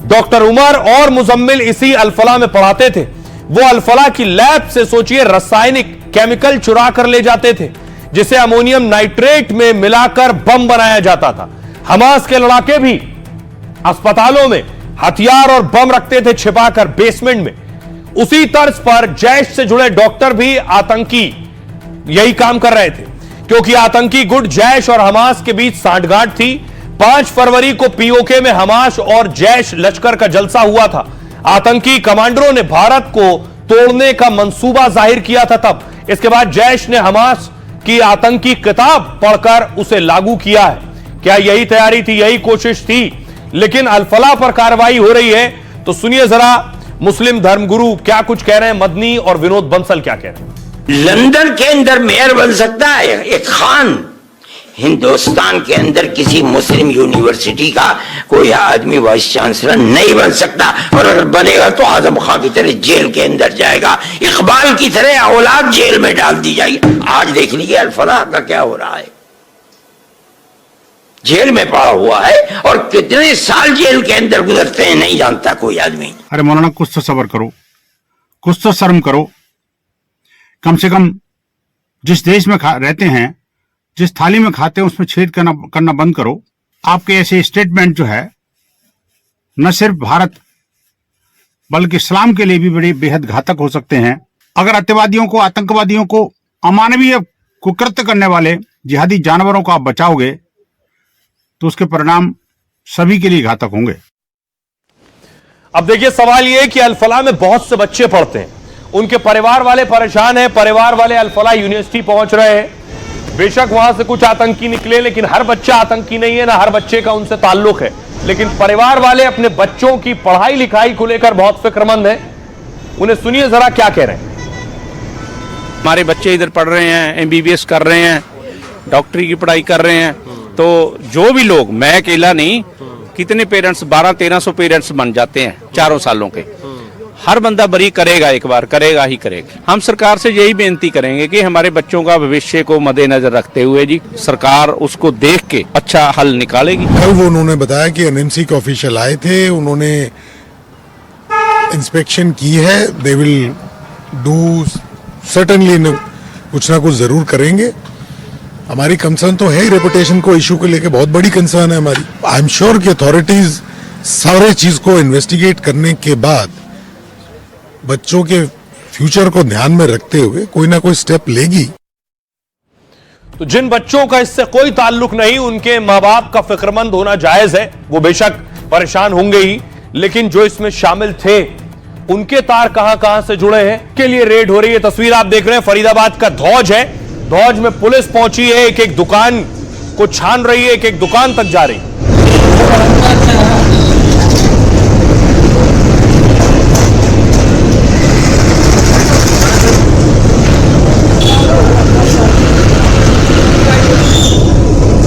डॉक्टर उमर और मुजम्मिल इसी अल फलाह में पढ़ाते थे। वो अल फलाह की लैब से सोचिए रासायनिक केमिकल चुरा कर ले जाते थे, जिसे अमोनियम नाइट्रेट में मिलाकर बम बनाया जाता था। हमास के लड़ाके भी अस्पतालों में हथियार और बम रखते थे छिपाकर बेसमेंट में। उसी तर्ज पर जैश से जुड़े डॉक्टर भी आतंकी यही काम कर रहे थे, क्योंकि आतंकी गुट जैश और हमास के बीच सांठगांठ थी। 5 फरवरी को पीओके में हमास और जैश लश्कर का जलसा हुआ था। आतंकी कमांडरों ने भारत को तोड़ने का मंसूबा जाहिर किया था। तब इसके बाद जैश ने हमास की आतंकी किताब पढ़कर उसे लागू किया है। क्या यही तैयारी थी, यही कोशिश थी? लेकिन अल फलाह पर कार्रवाई हो रही है, तो सुनिए जरा मुस्लिम धर्मगुरु क्या कुछ कह रहे हैं। मदनी और विनोद बंसल क्या कह रहे हैं। लंदन के अंदर मेयर बन सकता है एक खान, हिंदुस्तान के अंदर किसी मुस्लिम यूनिवर्सिटी का कोई आदमी वाइस चांसलर नहीं बन सकता, और अगर बनेगा तो आजम खां की तरह जेल के अंदर जाएगा, इकबाल की तरह औलाद जेल में डाल दी जाएगी। आज देख लीजिए अल फलाह का क्या हो रहा है, जेल में पड़ा हुआ है, और कितने साल जेल के अंदर गुजरते हैं नहीं जानता कोई आदमी। अरे मौलाना, कुछ तो सब्र करो, कुछ तो शर्म करो। कम से कम जिस देश में रहते हैं, जिस थाली में खाते हैं उसमें छेद करना बंद करो। आपके ऐसे स्टेटमेंट जो है न सिर्फ भारत बल्कि इस्लाम के लिए भी बड़े बेहद घातक हो सकते हैं। अगर अत्यवादियों को, आतंकवादियों को, अमानवीय कुकृत्य करने वाले जिहादी जानवरों को आप बचाओगे तो उसके परिणाम सभी के लिए घातक होंगे। अब देखिए, सवाल यह है कि अल फलाह में बहुत से बच्चे पढ़ते हैं, उनके परिवार वाले परेशान हैं, परिवार वाले अल फलाह यूनिवर्सिटी पहुंच रहे हैं। बेशक वहां से कुछ आतंकी निकले, लेकिन हर बच्चा आतंकी नहीं है, ना हर बच्चे का उनसे ताल्लुक है। लेकिन परिवार वाले अपने बच्चों की पढ़ाई लिखाई को लेकर बहुत फिक्रमंद हैं। उन्हें सुनिए जरा क्या कह रहे हैं। हमारे बच्चे इधर पढ़ रहे हैं, एमबीबीएस कर रहे हैं, डॉक्टरी की पढ़ाई कर रहे हैं, तो जो भी लोग, मैं अकेला नहीं, कितने पेरेंट्स, 1200-1300 पेरेंट्स बन जाते हैं 4 सालों के। हर बंदा बरी करेगा, एक बार करेगा ही करेगा। हम सरकार से यही बेनती करेंगे कि हमारे बच्चों का भविष्य को मद्देनजर रखते हुए जी सरकार उसको देख के अच्छा हल निकालेगी। कल वो उन्होंने बताया कि एनएमसी के ऑफिशियल आए थे, उन्होंने इंस्पेक्शन की है, दे विल डू सर्टेनली, कुछ ना कुछ जरूर करेंगे। हमारी कंसर्न तो है ही, रेपुटेशन को इशू को लेके बहुत बड़ी कंसर्न है हमारी। आई एम श्योर कि अथॉरिटीज सारे चीज को इन्वेस्टिगेट करने के बाद बच्चों के फ्यूचर को ध्यान में रखते हुए कोई ना कोई स्टेप लेगी। तो जिन बच्चों का इससे कोई ताल्लुक नहीं, उनके मां बाप का फिक्रमंद होना जायज है, वो बेशक परेशान होंगे ही, लेकिन जो इसमें शामिल थे उनके तार कहां से जुड़े हैं के लिए रेड हो रही है। तस्वीर आप देख रहे हैं फरीदाबाद का धौज है। धौज में पुलिस पहुंची है, एक एक दुकान को छान रही है, एक एक दुकान तक जा रही है।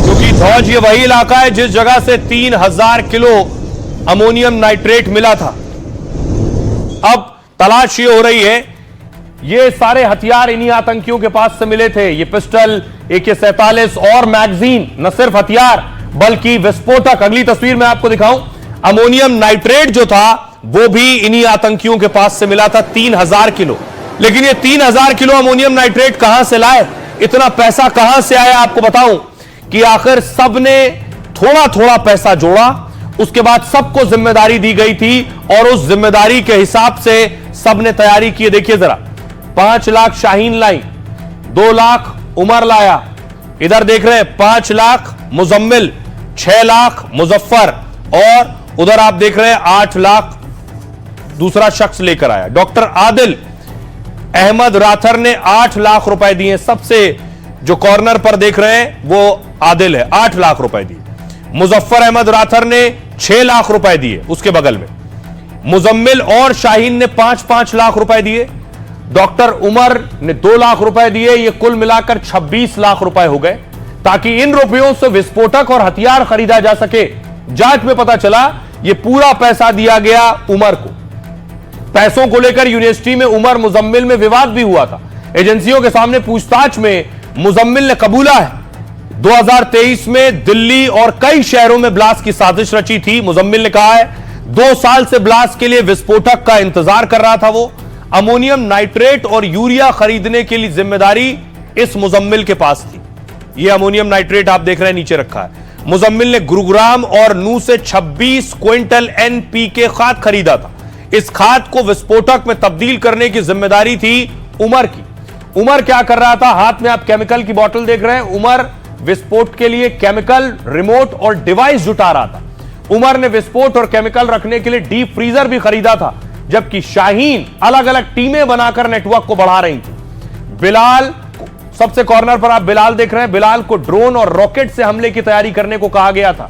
क्योंकि धौज ये वही इलाका है जिस जगह से 3000 किलो अमोनियम नाइट्रेट मिला था। अब तलाश ये हो रही है, ये सारे हथियार इन्हीं आतंकियों के पास से मिले थे। ये पिस्टल, AK-47 और मैगजीन, न सिर्फ हथियार बल्कि विस्फोटक, अगली तस्वीर में आपको दिखाऊं, अमोनियम नाइट्रेट जो था वो भी इन्हीं आतंकियों के पास से मिला था, 3000 किलो। लेकिन ये 3000 किलो अमोनियम नाइट्रेट कहां से लाए, इतना पैसा कहां से आया? आपको बताऊं कि आखिर सबने थोड़ा थोड़ा पैसा जोड़ा, उसके बाद सबको जिम्मेदारी दी गई थी और उस जिम्मेदारी के हिसाब से सबने तैयारी की। देखिए जरा, 5 लाख शाहीन लाई, 2 लाख उमर लाया, इधर देख रहे हैं 5 लाख मुजम्मिल, 6 लाख मुजफ्फर, और उधर आप देख रहे हैं 8 लाख दूसरा शख्स लेकर आया। डॉक्टर आदिल अहमद राथर ने 8 लाख रुपए दिए। सबसे जो कॉर्नर पर देख रहे हैं वो आदिल है, 8 लाख रुपए दिए। मुजफ्फर अहमद राथर ने 6 लाख रुपए दिए, उसके बगल में मुजम्मिल और शाहीन ने 5-5 लाख रुपए दिए। डॉक्टर उमर ने 2 लाख रुपए दिए। ये कुल मिलाकर 26 लाख रुपए हो गए, ताकि इन रुपयों से विस्फोटक और हथियार खरीदा जा सके। जांच में पता चला ये पूरा पैसा दिया गया उमर को। पैसों को लेकर यूनिवर्सिटी में उमर मुजम्मिल में विवाद भी हुआ था। एजेंसियों के सामने पूछताछ में मुजम्मिल ने कबूला है 2023 में दिल्ली और कई शहरों में ब्लास्ट की साजिश रची थी। मुजम्मिल ने कहा है 2 साल से ब्लास्ट के लिए विस्फोटक का इंतजार कर रहा था वो। अमोनियम नाइट्रेट और यूरिया खरीदने के लिए जिम्मेदारी इस मुजम्मिल के पास थी। यह अमोनियम नाइट्रेट आप देख रहे हैं नीचे रखा है। मुजम्मिल ने गुरुग्राम और नू से 26 क्विंटल NPK खाद खरीदा था। इस खाद को विस्फोटक में तब्दील करने की जिम्मेदारी थी उमर की। उमर क्या कर रहा था? हाथ में आप केमिकल की बोतल देख रहे हैं। उमर विस्फोट के लिए केमिकल, रिमोट और डिवाइस जुटा रहा था। उमर ने विस्फोट और केमिकल रखने के लिए डीप फ्रीजर भी खरीदा था, जबकि शाहीन अलग अलग टीमें बनाकर नेटवर्क को बढ़ा रही थी। बिलाल, सबसे कॉर्नर पर आप बिलाल देख रहे हैं, बिलाल को ड्रोन और रॉकेट से हमले की तैयारी करने को कहा गया था।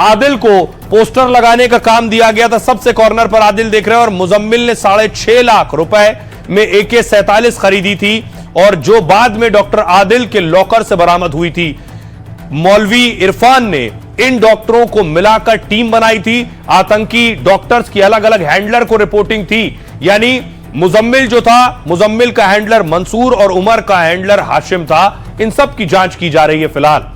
आदिल को पोस्टर लगाने का काम दिया गया था। सबसे कॉर्नर पर आदिल देख रहे हैं। और मुजम्मिल ने 6.5 लाख रुपए में AK-47 खरीदी थी, और जो बाद में डॉक्टर आदिल के लॉकर से बरामद हुई थी। मौलवी इरफान ने इन डॉक्टरों को मिलाकर टीम बनाई थी। आतंकी डॉक्टर्स की अलग अलग हैंडलर को रिपोर्टिंग थी। यानी मुजम्मिल जो था, मुजम्मिल का हैंडलर मंसूर और उमर का हैंडलर हाशिम था। इन सब की जांच की जा रही है फिलहाल।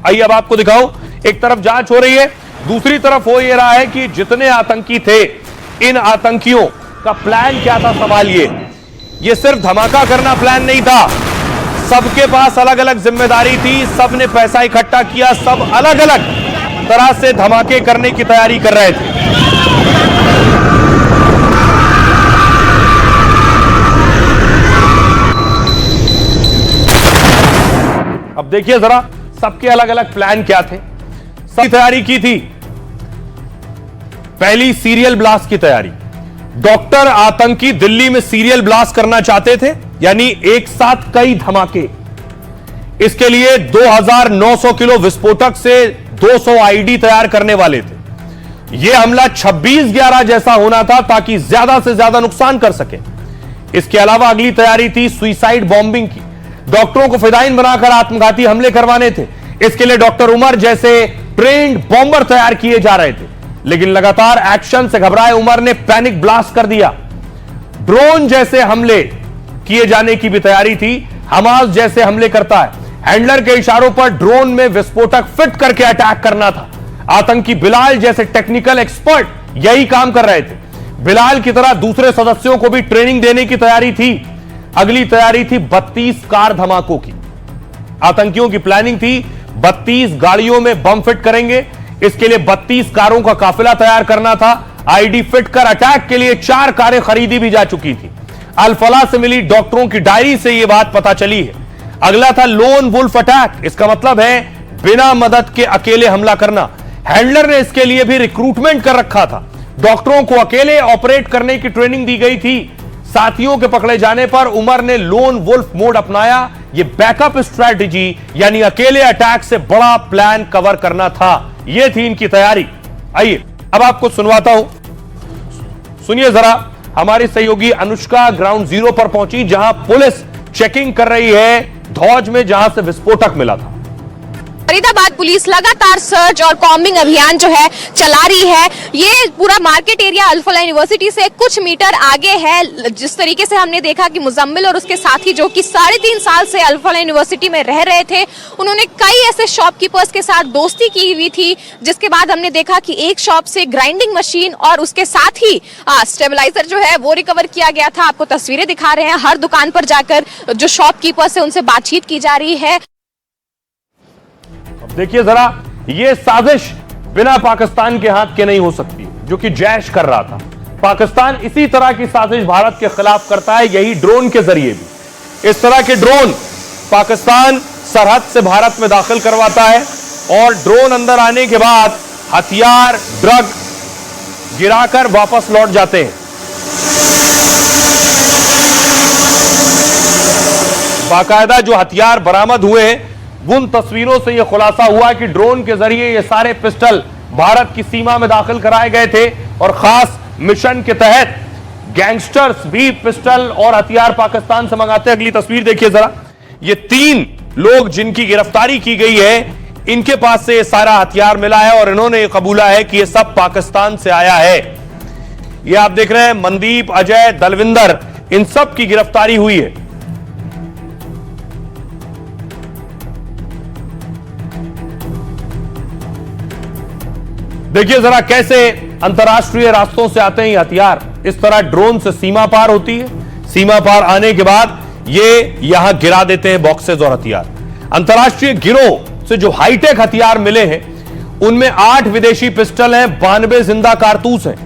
आइए अब आपको दिखाऊं, एक तरफ जांच हो रही है, दूसरी तरफ हो यह रहा है कि जितने आतंकी थे, इन आतंकियों का प्लान क्या था। सवाल ये सिर्फ धमाका करना प्लान नहीं था, सबके पास अलग अलग जिम्मेदारी थी। सबने पैसा इकट्ठा किया, सब अलग अलग तरह से धमाके करने की तैयारी कर रहे थे। अब देखिए जरा, सबके अलग अलग प्लान क्या थे। सब तैयारी की थी। पहली सीरियल ब्लास्ट की तैयारी। डॉक्टर आतंकी दिल्ली में सीरियल ब्लास्ट करना चाहते थे, यानी एक साथ कई धमाके। इसके लिए 2900 किलो विस्फोटक से 200 आईडी तैयार करने वाले थे। यह हमला 26/11 जैसा होना था, ताकि ज्यादा से ज्यादा नुकसान कर सके। इसके अलावा अगली तैयारी थी सुइसाइड बॉम्बिंग की। डॉक्टरों को फिदाइन बनाकर आत्मघाती हमले करवाने थे। इसके लिए डॉक्टर उमर जैसे ट्रेंड बॉम्बर तैयार किए जा रहे थे, लेकिन लगातार एक्शन से घबराए उमर ने पैनिक ब्लास्ट कर दिया। ड्रोन जैसे हमले किए जाने की भी तैयारी थी। हमास जैसे हमले करता है, हैंडलर के इशारों पर ड्रोन में विस्फोटक फिट करके अटैक करना था। आतंकी बिलाल जैसे टेक्निकल एक्सपर्ट यही काम कर रहे थे। बिलाल की तरह दूसरे सदस्यों को भी ट्रेनिंग देने की तैयारी थी। अगली तैयारी थी 32 कार धमाकों की। आतंकियों की प्लानिंग थी 32 गाड़ियों में बम फिट करेंगे। इसके लिए 32 कारों का काफिला तैयार करना था। आईडी फिट कर अटैक के लिए 4 कारें खरीदी भी जा चुकी थी। अल फलाह से मिली डॉक्टरों की डायरी से यह बात पता चली है। अगला था लोन वुल्फ अटैक। इसका मतलब है बिना मदद के अकेले हमला करना। हैंडलर ने इसके लिए भी रिक्रूटमेंट कर रखा था। डॉक्टरों को अकेले ऑपरेट करने की ट्रेनिंग दी गई थी। साथियों के पकड़े जाने पर उमर ने लोन वुल्फ मोड अपनाया। यह बैकअप स्ट्रैटेजी यानी अकेले अटैक से बड़ा प्लान कवर करना था। यह थी इनकी तैयारी। आइए अब आपको सुनवाता हूं, सुनिए जरा। हमारी सहयोगी अनुष्का ग्राउंड जीरो पर पहुंची, जहां पुलिस चेकिंग कर रही है धौज में, जहां से विस्फोटक मिला था। फरीदाबाद पुलिस लगातार सर्च और कॉम्बिंग अभियान जो है चला रही है। ये पूरा मार्केट एरिया अल-फलाह यूनिवर्सिटी से कुछ मीटर आगे है। जिस तरीके से हमने देखा कि मुजम्मिल और उसके साथी जो कि 3.5 साल से अल-फलाह यूनिवर्सिटी में रह रहे थे, उन्होंने कई ऐसे शॉपकीपर्स के साथ दोस्ती की हुई थी, जिसके बाद हमने देखा कि एक शॉप से ग्राइंडिंग मशीन और उसके साथ ही स्टेबलाइजर जो है वो रिकवर किया गया था। आपको तस्वीरें दिखा रहे हैं। हर दुकान पर जाकर जो शॉपकीपर्स है उनसे बातचीत की जा रही है। देखिए जरा, ये साजिश बिना पाकिस्तान के हाथ के नहीं हो सकती, जो कि जैश कर रहा था। पाकिस्तान इसी तरह की साजिश भारत के खिलाफ करता है, यही ड्रोन के जरिए भी। इस तरह के ड्रोन पाकिस्तान सरहद से भारत में दाखिल करवाता है और ड्रोन अंदर आने के बाद हथियार, ड्रग गिराकर वापस लौट जाते हैं। बाकायदा जो हथियार बरामद हुए हैं, उन तस्वीरों से यह खुलासा हुआ कि ड्रोन के जरिए ये सारे पिस्टल भारत की सीमा में दाखिल कराए गए थे और खास मिशन के तहत गैंगस्टर्स भी पिस्टल और हथियार पाकिस्तान से मंगाते हैं। अगली तस्वीर देखिए जरा। ये 3 लोग जिनकी गिरफ्तारी की गई है, इनके पास से ये सारा हथियार मिला है और इन्होंने ये कबूला है कि ये सब पाकिस्तान से आया है। ये आप देख रहे हैं, मनदीप, अजय, दलविंदर, इन सब की गिरफ्तारी हुई है। देखिए जरा कैसे अंतर्राष्ट्रीय रास्तों से आते हैं ये हथियार। इस तरह ड्रोन से सीमा पार होती है। सीमा पार आने के बाद ये यहां गिरा देते हैं बॉक्सेस और हथियार। अंतर्राष्ट्रीय गिरोह से जो हाईटेक हथियार मिले हैं, उनमें 8 विदेशी पिस्टल हैं, 92 जिंदा कारतूस हैं।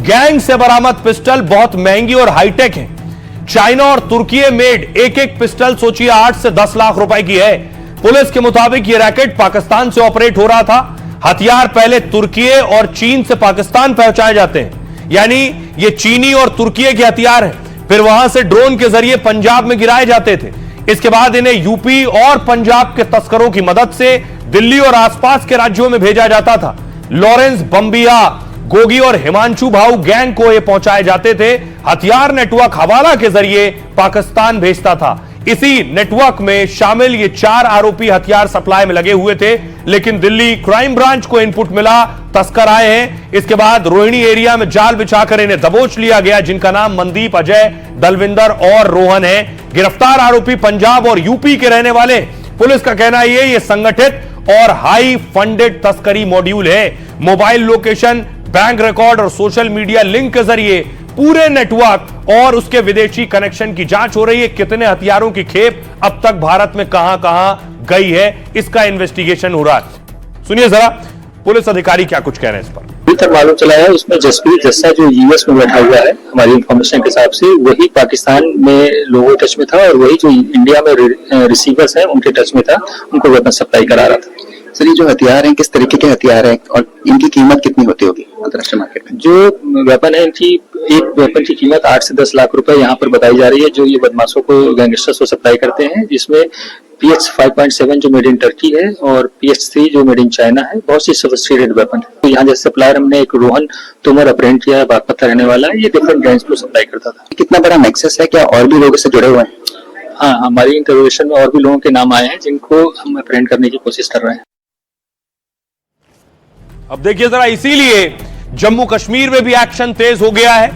गैंग से बरामद पिस्टल बहुत महंगी और हाईटेक हैं। चाइना और तुर्की मेड एक पिस्टल सोचिए 8 से 10 लाख रुपए की है। पुलिस के मुताबिक यह रैकेट पाकिस्तान से ऑपरेट हो रहा था। हथियार पहले तुर्की और चीन से पाकिस्तान पहुंचाए जाते हैं, यानी ये चीनी और तुर्की के हथियार हैं। फिर वहां से ड्रोन के जरिए पंजाब में गिराए जाते थे। इसके बाद इन्हें यूपी और पंजाब के तस्करों की मदद से दिल्ली और आसपास के राज्यों में भेजा जाता था। लॉरेंस, बम्बिया, गोगी और हिमांशु भाऊ गैंग को ये पहुंचाए जाते थे। हथियार नेटवर्क हवाला के जरिए पाकिस्तान भेजता था। इसी नेटवर्क में शामिल ये 4 आरोपी हथियार सप्लाई में लगे हुए थे, लेकिन दिल्ली क्राइम ब्रांच को इनपुट मिला, तस्कर आए हैं। इसके बाद रोहिणी एरिया में जाल बिछाकर इन्हें दबोच लिया गया, जिनका नाम मनदीप, अजय, दलविंदर और रोहन है। गिरफ्तार आरोपी पंजाब और यूपी के रहने वाले। पुलिस का कहना है ये संगठित और हाई फंडेड तस्करी मॉड्यूल है। मोबाइल लोकेशन, बैंक रिकॉर्ड और सोशल मीडिया लिंक के जरिए पूरे नेटवर्क और उसके विदेशी कनेक्शन की जांच हो रही है। कितने हथियारों की खेप अब तक भारत में कहां गई है, इसका इन्वेस्टिगेशन हो रहा है। सुनिए जरा पुलिस अधिकारी क्या कुछ कह रहे हैं इस पर। अभी तक मालूम चला है उसमें जसप्रीत जस्सा जो यूएस में बैठा हुआ है, हमारी इंफॉर्मेशन के हिसाब से वही पाकिस्तान में लोगों टच में था और वही जो इंडिया में रिसीवर्स हैं उनके टच में था, उनको वेपन सप्लाई करा रहा था। सर, ये जो हथियार हैं किस तरीके के हथियार हैं और इनकी कीमत कितनी होती होगी अंतरराष्ट्रीय मार्केट में? जो वेपन है इनकी, एक वेपन की कीमत 8 से 10 लाख रुपए यहाँ पर बताई जा रही है, जो ये बदमाशों को, गैंगस्टर्स को सप्लाई करते हैं, जिसमें PX 5.7 जो मेड इन टर्की है और PX 3 जो मेड इन चाइना है। बहुत सी सोफिस्टिकेटेड वेपन है। तो यहाँ जैसे सप्लायर हमने एक रोहन तोमर अपरेंट किया है, बागपत्ता रहने वाला है, ये डिफरेंट ब्रांड्स को सप्लाई करता था। कितना बड़ा नेक्सस है? क्या और भी लोग इससे जुड़े हुए हैं? हाँ, हमारी इंटरोगेशन में और भी लोगों के नाम आए हैं जिनको हम अपरेंट करने की कोशिश कर रहे हैं। अब देखिए जरा, इसीलिए जम्मू कश्मीर में भी एक्शन तेज हो गया है,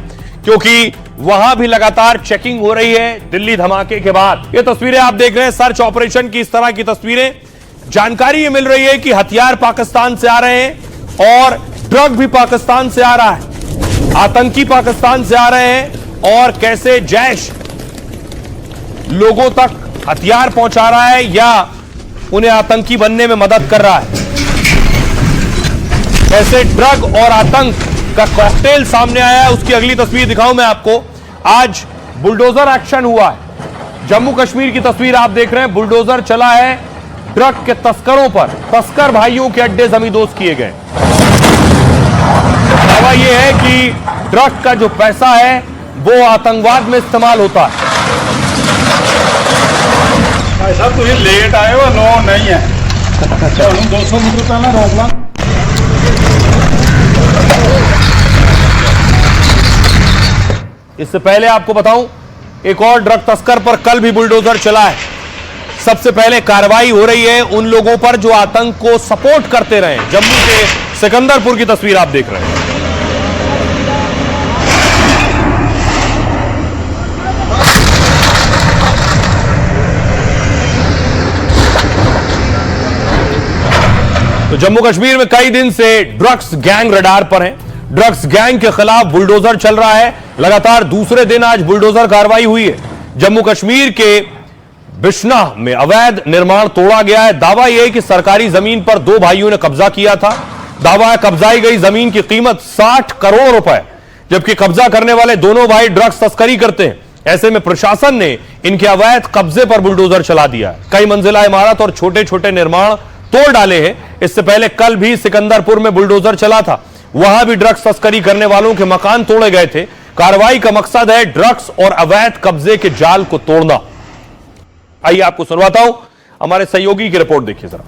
क्योंकि वहां भी लगातार चेकिंग हो रही है दिल्ली धमाके के बाद। ये तस्वीरें आप देख रहे हैं सर्च ऑपरेशन की, इस तरह की तस्वीरें। जानकारी ये मिल रही है कि हथियार पाकिस्तान से आ रहे हैं और ड्रग भी पाकिस्तान से आ रहा है, आतंकी पाकिस्तान से आ रहे हैं और कैसे जैश लोगों तक हथियार पहुंचा रहा है या उन्हें आतंकी बनने में मदद कर रहा है। कैसे ड्रग और आतंक का कॉकटेल सामने आया है, उसकी अगली तस्वीर दिखाऊं मैं आपको। आज बुलडोजर एक्शन हुआ है जम्मू कश्मीर की तस्वीर आप देख रहे हैं। बुलडोजर चला है ट्रक के तस्करों पर। तस्कर भाइयों के अड्डे जमींदोज किए गए। दावा यह है कि ट्रक का जो पैसा है वो आतंकवाद में इस्तेमाल होता है। भाई साहब तुम लेट आए हो, नो नहीं है। अच्छा 200 मीटर पहले रोक ला। इससे पहले आपको बताऊं, एक और ड्रग तस्कर पर कल भी बुलडोजर चला है। सबसे पहले कार्रवाई हो रही है उन लोगों पर जो आतंक को सपोर्ट करते रहे। जम्मू के सिकंदरपुर की तस्वीर आप देख रहे हैं। तो जम्मू कश्मीर में कई दिन से ड्रग्स गैंग रडार पर हैं। ड्रग्स गैंग के खिलाफ बुलडोजर चल रहा है। लगातार दूसरे दिन आज बुलडोजर कार्रवाई हुई है। जम्मू कश्मीर के बिश्नाह में अवैध निर्माण तोड़ा गया है। दावा यह है कि सरकारी जमीन पर दो भाइयों ने कब्जा किया था। दावा है कब्जाई गई जमीन की कीमत 60 करोड़ रुपए, जबकि कब्जा करने वाले दोनों भाई ड्रग्स तस्करी करते हैं। ऐसे में प्रशासन ने इनके अवैध कब्जे पर बुलडोजर चला दिया है। कई मंजिला इमारत और छोटे छोटे निर्माण तोड़ डाले हैं। इससे पहले कल भी सिकंदरपुर में बुलडोजर चला था। वहां भी ड्रग्स तस्करी करने वालों के मकान तोड़े गए थे। कार्रवाई का मकसद है ड्रग्स और अवैध कब्जे के जाल को तोड़ना। आइए आपको सुनवाता हूं, हमारे सहयोगी की रिपोर्ट देखिए जरा।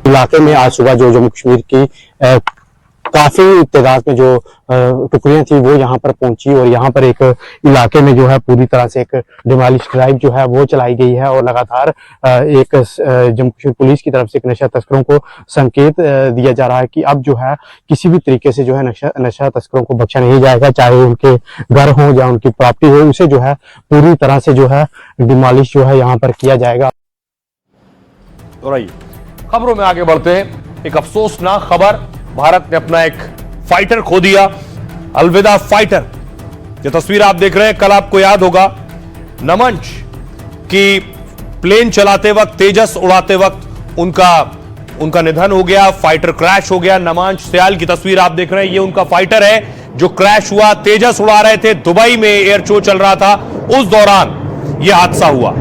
इलाके में आज सुबह जो जम्मू कश्मीर की काफी तादाद में जो टुकड़ियां थी वो यहाँ पर पहुंची और यहाँ पर एक इलाके में जो है पूरी तरह से एक डिमोलिश ड्राइव जो है वो चलाई गई है। और लगातार एक जम्मू कश्मीर पुलिस की तरफ से एक नशा तस्करों को संकेत दिया जा रहा है कि अब जो है किसी भी तरीके से जो है नशा तस्करों को बख्शा नहीं जाएगा, चाहे उनके घर हो या उनकी प्रॉपर्टी हो, उसे जो है पूरी तरह से जो है डिमोलिश जो है यहाँ पर किया जाएगा। और आइए खबरों में आगे बढ़ते हैं। एक अफसोसनाक खबर, भारत ने अपना एक फाइटर खो दिया। अलविदा फाइटर। ये तस्वीर आप देख रहे हैं। कल आपको याद होगा नमंच की प्लेन चलाते वक्त, तेजस उड़ाते वक्त उनका निधन हो गया, फाइटर क्रैश हो गया। नमांश सयाल की तस्वीर आप देख रहे हैं। ये उनका फाइटर है जो क्रैश हुआ। तेजस उड़ा रहे थे, दुबई में एयर शो चल रहा था, उस दौरान यह हादसा हुआ।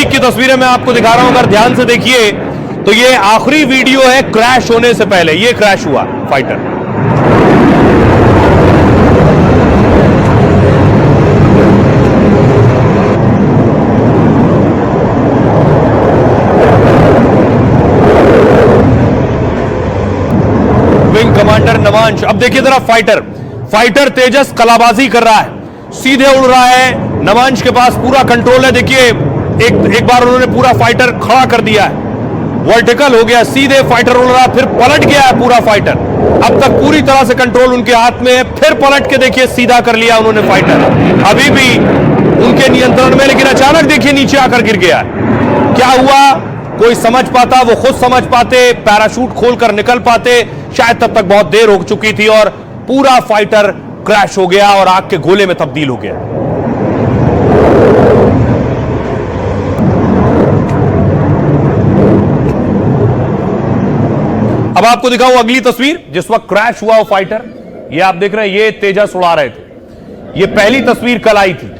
की तस्वीरें मैं आपको दिखा रहा हूं, अगर ध्यान से देखिए तो ये आखिरी वीडियो है क्रैश होने से पहले। ये क्रैश हुआ फाइटर। Wing commander Namansh. अब देखिए जरा फाइटर तेजस कलाबाजी कर रहा है, सीधे उड़ रहा है। नमांश के पास पूरा कंट्रोल है। देखिए एक बार उन्होंने पूरा फाइटर खड़ा कर दिया है, वर्टिकल हो गया, सीधे फाइटर उड़ रहा, फिर पलट गया है पूरा फाइटर। अब तक पूरी तरह से कंट्रोल उनके हाथ में है। फिर पलट के देखिए सीधा कर लिया उन्होंने फाइटर, अभी भी उनके नियंत्रण में, लेकिन अचानक देखिए नीचे आकर गिर गया है। क्या हुआ कोई समझ पाता, वो खुद समझ पाते, पैराशूट खोलकर निकल पाते, शायद तब तक बहुत देर हो चुकी थी और पूरा फाइटर क्रैश हो गया और आग के गोले में तब्दील हो गया। अब आपको दिखाऊं अगली तस्वीर, जिस वक्त क्रैश हुआ वो फाइटर। ये आप देख रहे हैं, ये तेजस उड़ा रहे थे। ये पहली तस्वीर कल आई थी।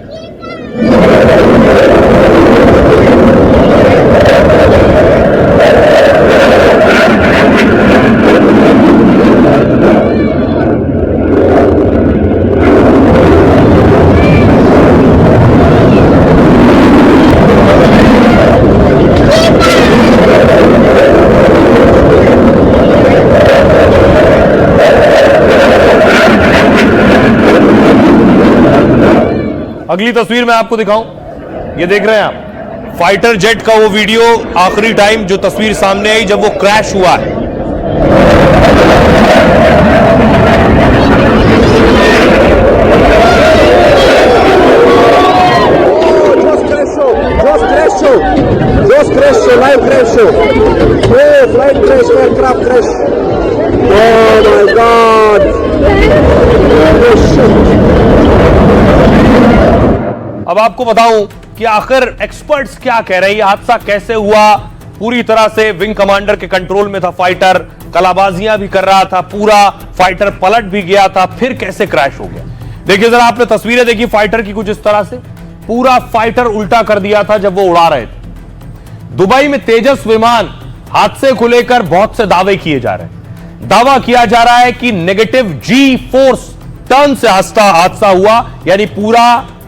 अगली तस्वीर मैं आपको दिखाऊं, ये देख रहे हैं आप फाइटर जेट का वो वीडियो, आखिरी टाइम जो तस्वीर सामने आई जब वो क्रैश हुआ है। अब आपको बताऊं कि आखिर एक्सपर्ट्स क्या कह रहे हैं, यह हादसा कैसे हुआ। पूरी तरह से विंग कमांडर के कंट्रोल में था फाइटर, कलाबाजियां भी कर रहा था, पूरा फाइटर पलट भी गया था, फिर कैसे क्रैश हो गया। देखिए जरा आपने तस्वीरें देखी फाइटर की, कुछ इस तरह से पूरा फाइटर उल्टा कर दिया था जब वो उड़ा रहे थे। दुबई में तेजस विमान हादसे को लेकर बहुत से दावे किए जा रहे हैं। दावा किया जा रहा है कि नेगेटिव जी फोर्स टर्न से हादसा हुआ, यानी पूरा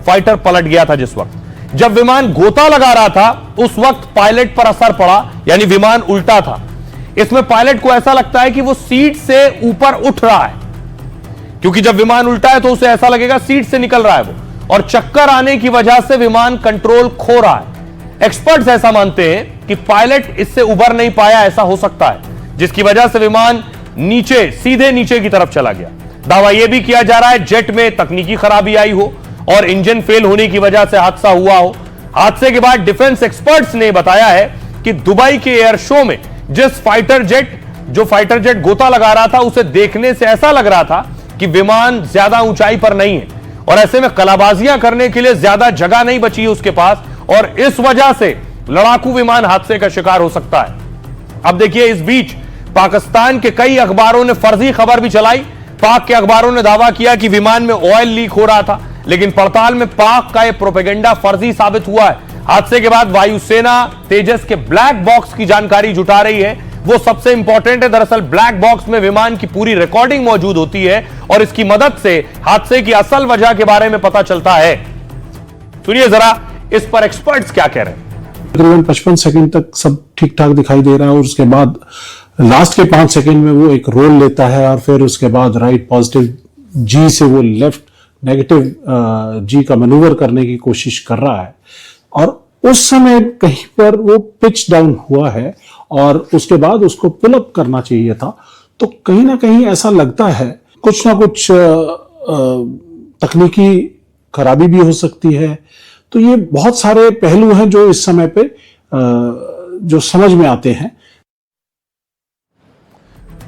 फाइटर पलट गया था। जिस वक्त जब विमान गोता लगा रहा था उस वक्त पायलट पर असर पड़ा, यानी विमान उल्टा था। इसमें पायलट को ऐसा लगता है कि वो सीट से ऊपर उठ रहा है, क्योंकि जब विमान उल्टा है तो उसे ऐसा लगेगा सीट से निकल रहा है वो, और चक्कर आने की वजह से विमान कंट्रोल खो रहा है। एक्सपर्ट्स ऐसा मानते हैं कि पायलट इससे उबर नहीं पाया, ऐसा हो सकता है, जिसकी वजह से विमान नीचे, सीधे नीचे की तरफ चला गया। दावा यह भी किया जा रहा है जेट में तकनीकी खराबी आई हो और इंजन फेल होने की वजह से हादसा हुआ हो। हादसे के बाद डिफेंस एक्सपर्ट्स ने बताया है कि दुबई के एयर शो में जिस फाइटर जेट गोता लगा रहा था, उसे देखने से ऐसा लग रहा था कि विमान ज्यादा ऊंचाई पर नहीं है और ऐसे में कलाबाजियां करने के लिए ज्यादा जगह नहीं बची है उसके पास, और इस वजह से लड़ाकू विमान हादसे का शिकार हो सकता है। अब देखिए इस बीच पाकिस्तान के कई अखबारों ने फर्जी खबर भी चलाई। पाक के अखबारों ने दावा किया कि विमान में ऑयल लीक हो रहा था, लेकिन पड़ताल में पाक का यह प्रोपेगेंडा फर्जी साबित हुआ है। हादसे के बाद वायुसेना तेजस के ब्लैक बॉक्स की जानकारी जुटा रही है। वो सबसे इंपॉर्टेंट है। दरअसल ब्लैक बॉक्स में विमान की पूरी रिकॉर्डिंग मौजूद होती है और इसकी मदद से हादसे की असल वजह के बारे में पता चलता है। सुनिए जरा इस पर एक्सपर्ट्स क्या कह रहे हैं। तकरीबन 55 सेकंड तक सब ठीक ठाक दिखाई दे रहा है और उसके बाद लास्ट के 5 सेकंड में वो एक रोल लेता है और फिर उसके बाद राइट पॉजिटिव जी से वो लेफ्ट नेगेटिव जी का मैनूवर करने की कोशिश कर रहा है, और उस समय कहीं पर वो पिच डाउन हुआ है और उसके बाद उसको पुल अप करना चाहिए था। तो कहीं ना कहीं ऐसा लगता है कुछ ना कुछ तकनीकी खराबी भी हो सकती है। तो ये बहुत सारे पहलू हैं जो इस समय पे जो समझ में आते हैं।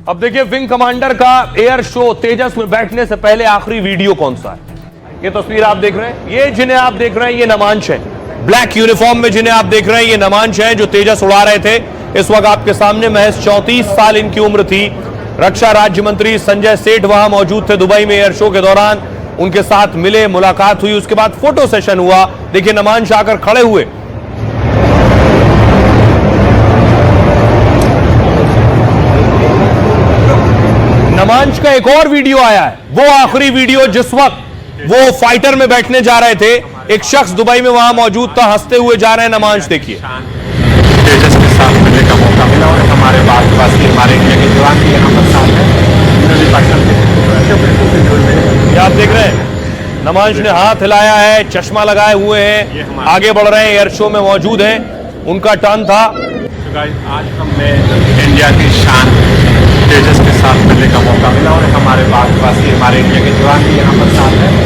अब देखिए विंग कमांडर का एयर शो तेजस में बैठने से पहले आखिरी वीडियो कौन सा है। ये तस्वीर आप देख रहे हैं, ये जिन्हें आप देख रहे हैं ये नमांश है। ब्लैक यूनिफॉर्म में जिन्हें आप देख रहे हैं ये नमांश है जो तेजस उड़ा रहे थे। इस वक्त आपके सामने महज 34 साल इनकी उम्र थी। रक्षा राज्य मंत्री संजय सेठ वहां मौजूद थे दुबई में एयर शो के दौरान, उनके साथ मिले, मुलाकात हुई, उसके बाद फोटो सेशन हुआ। देखिए नमांश आकर खड़े हुए। नमांश का एक और वीडियो आया है, वो आखिरी वीडियो जिस वक्त वो फाइटर में बैठने जा रहे थे। एक शख्स दुबई में वहां मौजूद था, हंसते हुए जा रहे हैं नमांश। देखिए तेजस के साथ मिलने का मौका मिला और हमारे भारतवासी, हमारे इंडिया के जवान भी यहाँ पर साथ हैं। ये आप देख रहे हैं नमांश ने हाथ हिलाया है, चश्मा लगाए हुए हैं, आगे बढ़ रहे हैं, एयर शो में मौजूद हैं। उनका टर्न था। आज हमने इंडिया की शान तेजस के साथ मिलने का मौका मिला और हमारे भारतवासी, हमारे इंडिया के जवान भी यहाँ पर साथ हैं।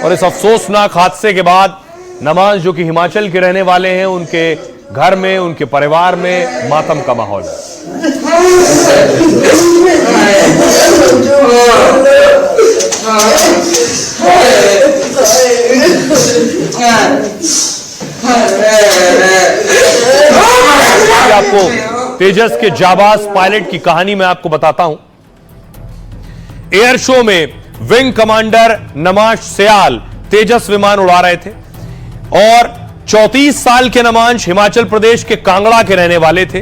और इस अफसोसनाक हादसे के बाद नमांश जो कि हिमाचल के रहने वाले हैं, उनके घर में, उनके परिवार में मातम का माहौल है। आपको तेजस के जाबाज पायलट की कहानी मैं आपको बताता हूं। एयर शो में विंग कमांडर नमांश सयाल तेजस विमान उड़ा रहे थे और 34 साल के नमांश हिमाचल प्रदेश के कांगड़ा के रहने वाले थे।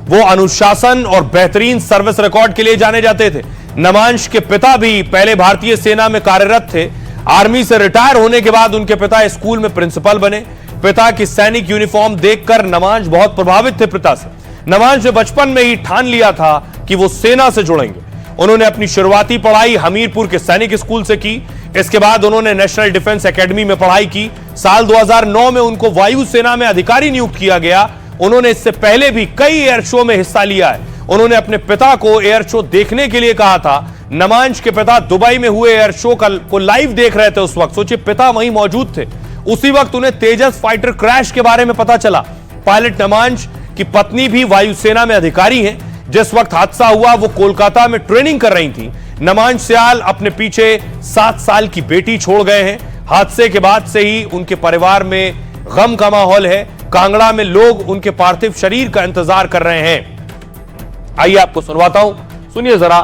वो अनुशासन और बेहतरीन सर्विस रिकॉर्ड के लिए जाने जाते थे। नमांश के पिता भी पहले भारतीय सेना में कार्यरत थे। आर्मी से रिटायर होने के बाद उनके पिता स्कूल में प्रिंसिपल बने। पिता की सैनिक यूनिफॉर्म देखकर नमांश बहुत प्रभावित थे पिता से। नमांश ने बचपन में ही ठान लिया था कि वो सेना से जुड़ेंगे। उन्होंने अपनी शुरुआती पढ़ाई हमीरपुर के सैनिक स्कूल से की। इसके बाद उन्होंने नेशनल डिफेंस एकेडमी में पढ़ाई की। साल 2009 में उनको वायु सेना में अधिकारी नियुक्त किया गया। उन्होंने इससे पहले भी कई एयर शो में हिस्सा लिया है। उन्होंने अपने पिता को एयर शो देखने के लिए कहा था। नमांश के पिता दुबई में हुए एयर शो को लाइव देख रहे थे उस वक्त। सोचिए पिता वहीं मौजूद थे। उसी वक्त उन्हें तेजस फाइटर क्रैश के बारे में पता चला। पायलट नमांश की पत्नी भी वायुसेना में अधिकारी हैं। जिस वक्त हादसा हुआ वो कोलकाता में ट्रेनिंग कर रही थी, नमांश सियाल अपने पीछे 7 साल की बेटी छोड़ गए हैं। हादसे के बाद से ही उनके परिवार में गम का माहौल है। कांगड़ा में लोग उनके पार्थिव शरीर का इंतजार कर रहे हैं। आइए आपको सुनवाता हूं, सुनिए जरा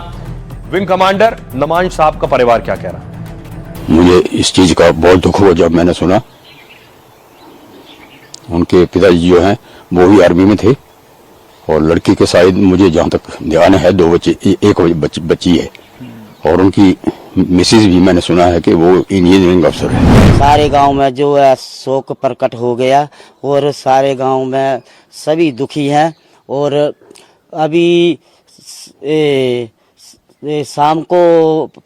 विंग कमांडर नमांश साहब का परिवार क्या कह रहा है। मुझे इस चीज का बहुत दुख हुआ जब मैंने सुना। उनके पिताजी जो हैं वो भी आर्मी में थे और लड़की के शायद मुझे जहां तक ध्यान है 2 बच्चे, एक बच्ची है और उनकी मिसेज भी मैंने सुना है कि वो इंजीनियरिंग अफसर है। सारे गांव में जो है शोक प्रकट हो गया और सारे गांव में सभी दुखी हैं। और अभी शाम को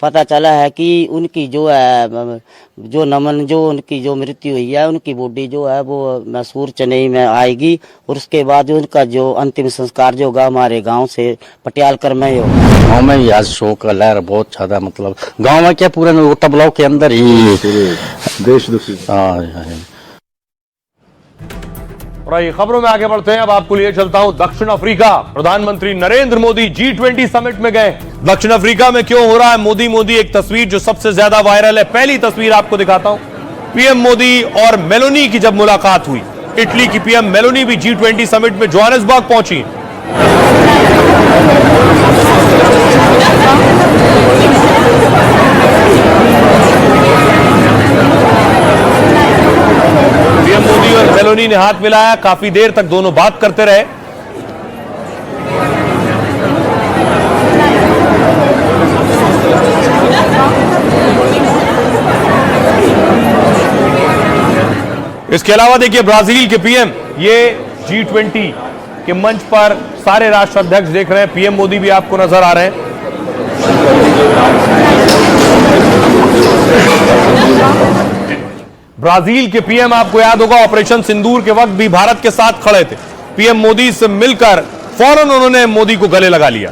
पता चला है कि उनकी जो है उनकी जो मृत्यु हुई है उनकी बॉडी जो है वो मैसूर चेन्नई में आएगी और उसके बाद उनका जो अंतिम संस्कार जो होगा हमारे गांव से पटियालकर में ही होगा। गाँव में ही आज शोक का लहर बहुत ज्यादा, मतलब गांव में क्या पूरे नोटा ब्लॉक के अंदर ही देश दुखी। और ये खबरों में आगे बढ़ते हैं। अब आपको लिए चलता हूं दक्षिण अफ्रीका। प्रधानमंत्री नरेंद्र मोदी G20 समिट में गए। दक्षिण अफ्रीका में क्यों हो रहा है मोदी एक तस्वीर जो सबसे ज्यादा वायरल है। पहली तस्वीर आपको दिखाता हूं, पीएम मोदी और मेलोनी की जब मुलाकात हुई। इटली की पीएम मेलोनी भी G20 समिट में जोहानिसबर्ग पहुंची। पीएम मोदी और मेलोनी ने हाथ मिलाया, काफी देर तक दोनों बात करते रहे। इसके अलावा देखिए ब्राजील के पीएम, ये G20 के मंच पर सारे राष्ट्राध्यक्ष देख रहे हैं। पीएम मोदी भी आपको नजर आ रहे हैं। ब्राजील के पीएम, आपको याद होगा ऑपरेशन सिंदूर के वक्त भी भारत के साथ खड़े थे। पीएम मोदी से मिलकर फौरन उन्होंने मोदी को गले लगा लिया।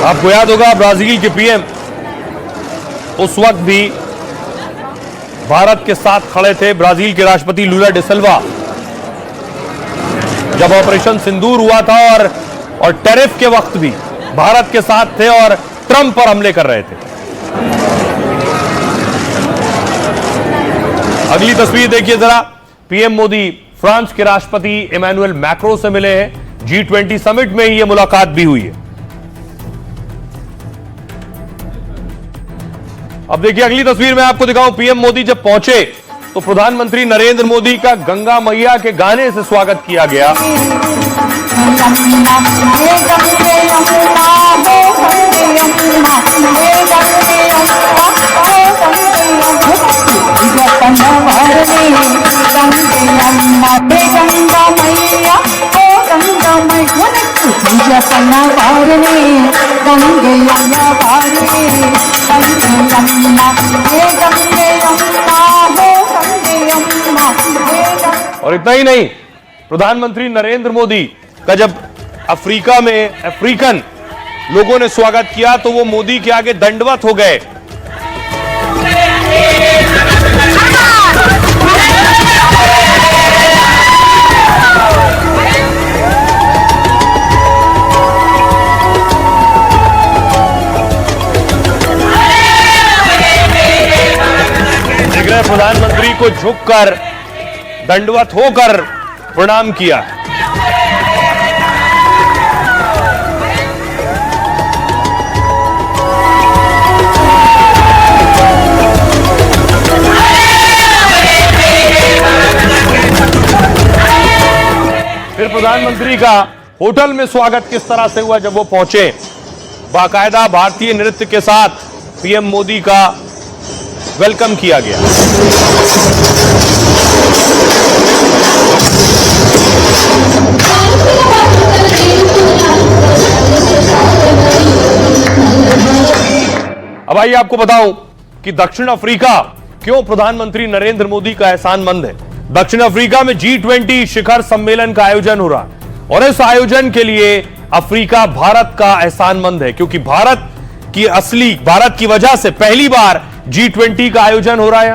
आपको याद होगा ब्राजील के पीएम उस वक्त भी भारत के साथ खड़े थे। ब्राजील के राष्ट्रपति लूला डी सिल्वा जब ऑपरेशन सिंदूर हुआ था और टैरिफ के वक्त भी भारत के साथ थे और ट्रंप पर हमले कर रहे थे। अगली तस्वीर देखिए जरा, पीएम मोदी फ्रांस के राष्ट्रपति इमैनुअल मैक्रों से मिले हैं। G20 समिट में ही यह मुलाकात भी हुई है। अब देखिए अगली तस्वीर में आपको दिखाऊं, पीएम मोदी जब पहुंचे तो प्रधानमंत्री नरेंद्र मोदी का गंगा मैया के गाने से स्वागत किया गया। और इतना ही नहीं, प्रधानमंत्री नरेंद्र मोदी का जब अफ्रीका में अफ्रीकन लोगों ने स्वागत किया तो वो मोदी के आगे दंडवत हो गए। देख रहे प्रधानमंत्री को झुककर दंडवत होकर प्रणाम किया। फिर प्रधानमंत्री का होटल में स्वागत किस तरह से हुआ जब वो पहुंचे। बाकायदा भारतीय नृत्य के साथ पीएम मोदी का वेलकम किया गया। अब आइए आपको बताऊं कि दक्षिण अफ्रीका क्यों प्रधानमंत्री नरेंद्र मोदी का एहसानमंद है। दक्षिण अफ्रीका में G20 शिखर सम्मेलन का आयोजन हो रहा है और इस आयोजन के लिए अफ्रीका भारत का एहसानमंद है, क्योंकि भारत की वजह से पहली बार G20 का आयोजन हो रहा है।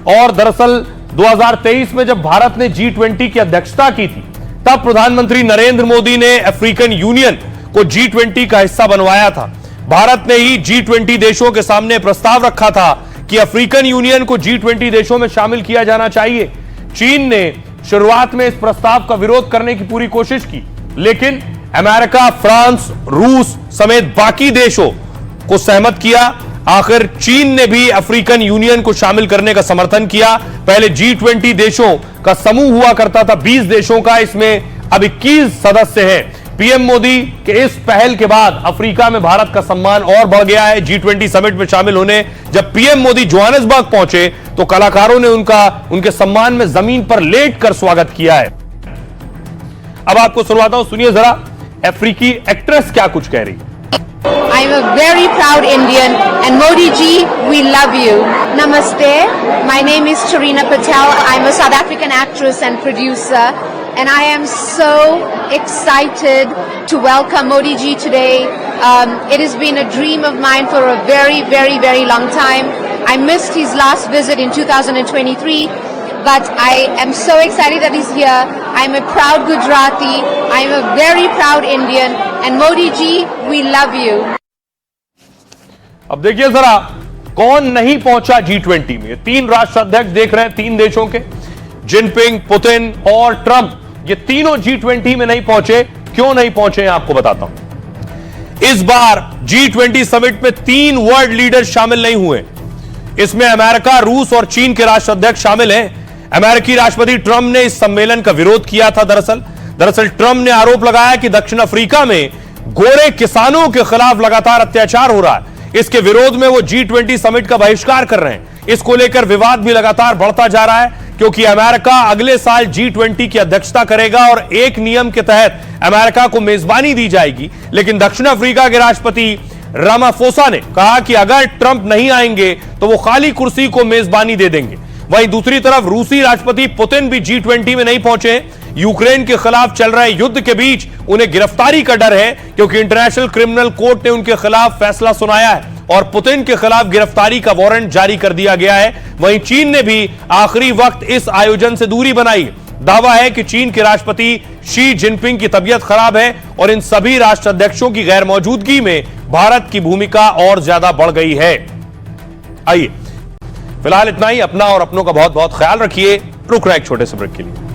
और दरअसल 2023 में जब भारत ने G20 की अध्यक्षता की थी, तब प्रधानमंत्री नरेंद्र मोदी ने अफ्रीकन यूनियन को G20 का हिस्सा बनवाया था। भारत ने ही G20 देशों के सामने प्रस्ताव रखा था कि अफ्रीकन यूनियन को G20 देशों में शामिल किया जाना चाहिए। चीन ने शुरुआत में इस प्रस्ताव का विरोध करने की पूरी कोशिश की, लेकिन अमेरिका, फ्रांस, रूस समेत बाकी देशों को सहमत किया। आखिर चीन ने भी अफ्रीकन यूनियन को शामिल करने का समर्थन किया। पहले G20 देशों का समूह हुआ करता था 20 देशों का, इसमें अब 21 सदस्य हैं। पीएम मोदी के इस पहल के बाद अफ्रीका में भारत का सम्मान और बढ़ गया है। G20 समिट में शामिल होने जब पीएम मोदी जोहानिसबर्ग पहुंचे तो कलाकारों ने उनके सम्मान में जमीन पर लेट कर स्वागत किया है। अब आपको सुनवाता हूं, सुनिए जरा अफ्रीकी एक्ट्रेस क्या कुछ कह रही है। I am a very proud Indian and Modi ji, we love you. Namaste. My name is Tarina Patel. I'm a South African actress and producer, and I am so excited to welcome Modi ji today. It has been a dream of mine for a very, very, very long time. I missed his last visit in 2023. But I am so excited that he's here. I'm a proud Gujarati. I'm a very proud Indian. And Modi ji, we love you. अब देखिए जरा कौन नहीं पहुंचा G20 में। तीन राष्ट्र अध्यक्ष देख रहे हैं, तीन देशों के, जिनपिंग, पुतिन और ट्रंप, ये तीनों G20 में नहीं पहुंचे। क्यों नहीं पहुंचे आपको बताता हूं। इस बार G20 समिट में 3 वर्ल्ड लीडर शामिल नहीं हुए। इसमें अमेरिका, रूस और चीन के राष्ट्र अध्यक्ष शामिल हैं। अमेरिकी राष्ट्रपति ट्रंप ने इस सम्मेलन का विरोध किया था। दरअसल ट्रंप ने आरोप लगाया कि दक्षिण अफ्रीका में गोरे किसानों के खिलाफ लगातार अत्याचार हो रहा है। इसके विरोध में वो G20 समिट का बहिष्कार कर रहे हैं। इसको लेकर विवाद भी लगातार बढ़ता जा रहा है, क्योंकि अमेरिका अगले साल G20 की अध्यक्षता करेगा और एक नियम के तहत अमेरिका को मेजबानी दी जाएगी। लेकिन दक्षिण अफ्रीका के राष्ट्रपति रामाफोसा ने कहा कि अगर ट्रंप नहीं आएंगे तो वो खाली कुर्सी को मेजबानी दे देंगे। वहीं दूसरी तरफ रूसी राष्ट्रपति पुतिन भी G20 में नहीं पहुंचे। यूक्रेन के खिलाफ चल रहे युद्ध के बीच उन्हें गिरफ्तारी का डर है, क्योंकि इंटरनेशनल क्रिमिनल कोर्ट ने उनके खिलाफ फैसला सुनाया है और पुतिन के खिलाफ गिरफ्तारी का वारंट जारी कर दिया गया है। वहीं चीन ने भी आखिरी वक्त इस आयोजन से दूरी बनाई। दावा है कि चीन के राष्ट्रपति शी जिनपिंग की तबीयत खराब है और इन सभी राष्ट्र अध्यक्षों की गैर मौजूदगी में भारत की भूमिका और ज्यादा बढ़ गई है। आइए फिलहाल इतना ही। अपना और अपनों का बहुत बहुत ख्याल रखिए। रुक रहा है एक छोटे से ब्रेक के लिए।